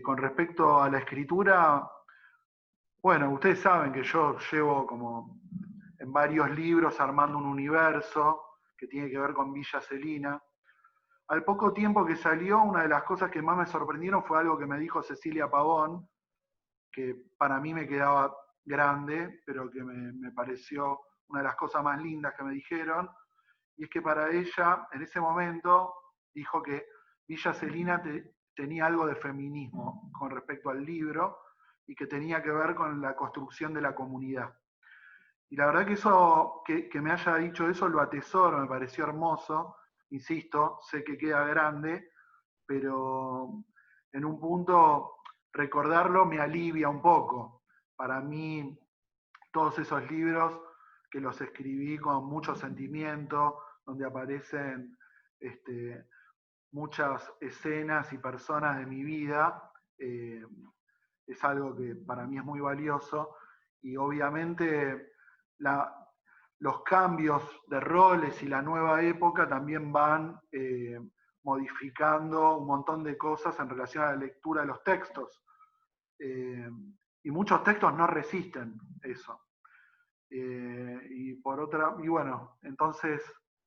Con respecto a la escritura, bueno, ustedes saben que yo llevo como en varios libros armando un universo que tiene que ver con Villa Celina. Al poco tiempo que salió, una de las cosas que más me sorprendieron fue algo que me dijo Cecilia Pavón, que para mí me quedaba grande, pero que me pareció una de las cosas más lindas que me dijeron, y es que para ella, en ese momento, dijo que Villa Celina tenía algo de feminismo con respecto al libro, y que tenía que ver con la construcción de la comunidad. Y la verdad que eso, que me haya dicho eso, lo atesoro, me pareció hermoso. Insisto, sé que queda grande, pero en un punto recordarlo me alivia un poco. Para mí, todos esos libros que los escribí con mucho sentimiento, donde aparecen muchas escenas y personas de mi vida, es algo que para mí es muy valioso. Y obviamente los cambios de roles y la nueva época también van modificando un montón de cosas en relación a la lectura de los textos. Y muchos textos no resisten eso. Y bueno, entonces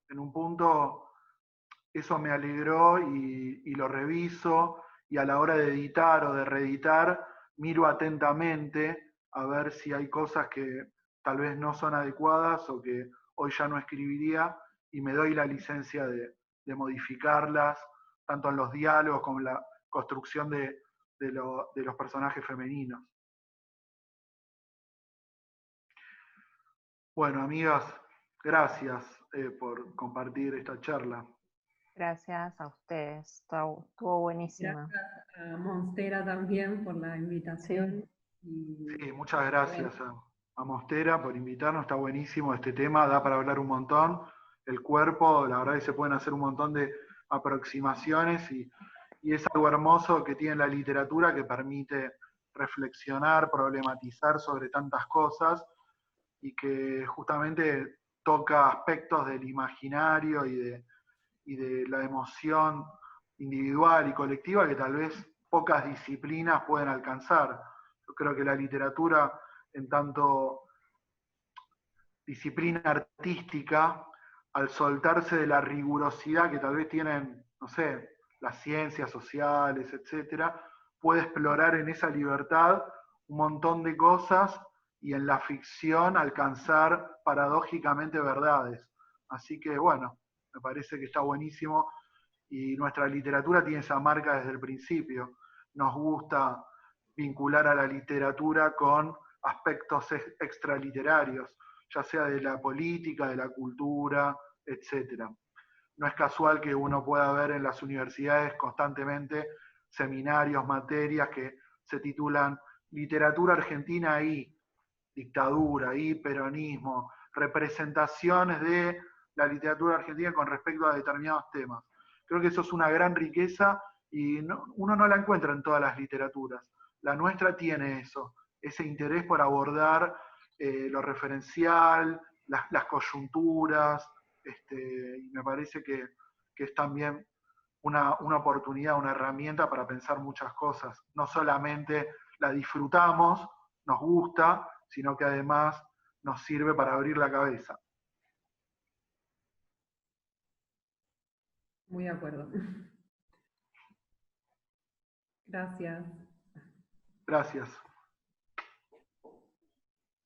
en un punto eso me alegró y lo reviso, y a la hora de editar o de reeditar miro atentamente a ver si hay cosas que tal vez no son adecuadas o que hoy ya no escribiría, y me doy la licencia de modificarlas, tanto en los diálogos como en la construcción de los personajes femeninos. Bueno, amigas, gracias por compartir esta charla. Gracias a ustedes, estuvo buenísima. Gracias a Monstera también por la invitación. Sí. Sí, muchas gracias a Mostera por invitarnos, está buenísimo este tema, da para hablar un montón. El cuerpo, la verdad que se pueden hacer un montón de aproximaciones y es algo hermoso que tiene la literatura, que permite reflexionar, problematizar sobre tantas cosas, y que justamente toca aspectos del imaginario y de la emoción individual y colectiva que tal vez pocas disciplinas pueden alcanzar. Yo creo que la literatura, en tanto disciplina artística, al soltarse de la rigurosidad que tal vez tienen, no sé, las ciencias sociales, etcétera, puede explorar en esa libertad un montón de cosas y en la ficción alcanzar paradójicamente verdades. Así que bueno, me parece que está buenísimo, y nuestra literatura tiene esa marca desde el principio. Nos gusta vincular a la literatura con aspectos extraliterarios, ya sea de la política, de la cultura, etc. No es casual que uno pueda ver en las universidades constantemente seminarios, materias que se titulan Literatura Argentina y dictadura y peronismo, representaciones de la literatura argentina con respecto a determinados temas. Creo que eso es una gran riqueza y uno no la encuentra en todas las literaturas. La nuestra tiene eso, ese interés por abordar lo referencial, las coyunturas, y me parece que es también una oportunidad, una herramienta para pensar muchas cosas. No solamente la disfrutamos, nos gusta, sino que además nos sirve para abrir la cabeza. Muy de acuerdo. Gracias. Gracias.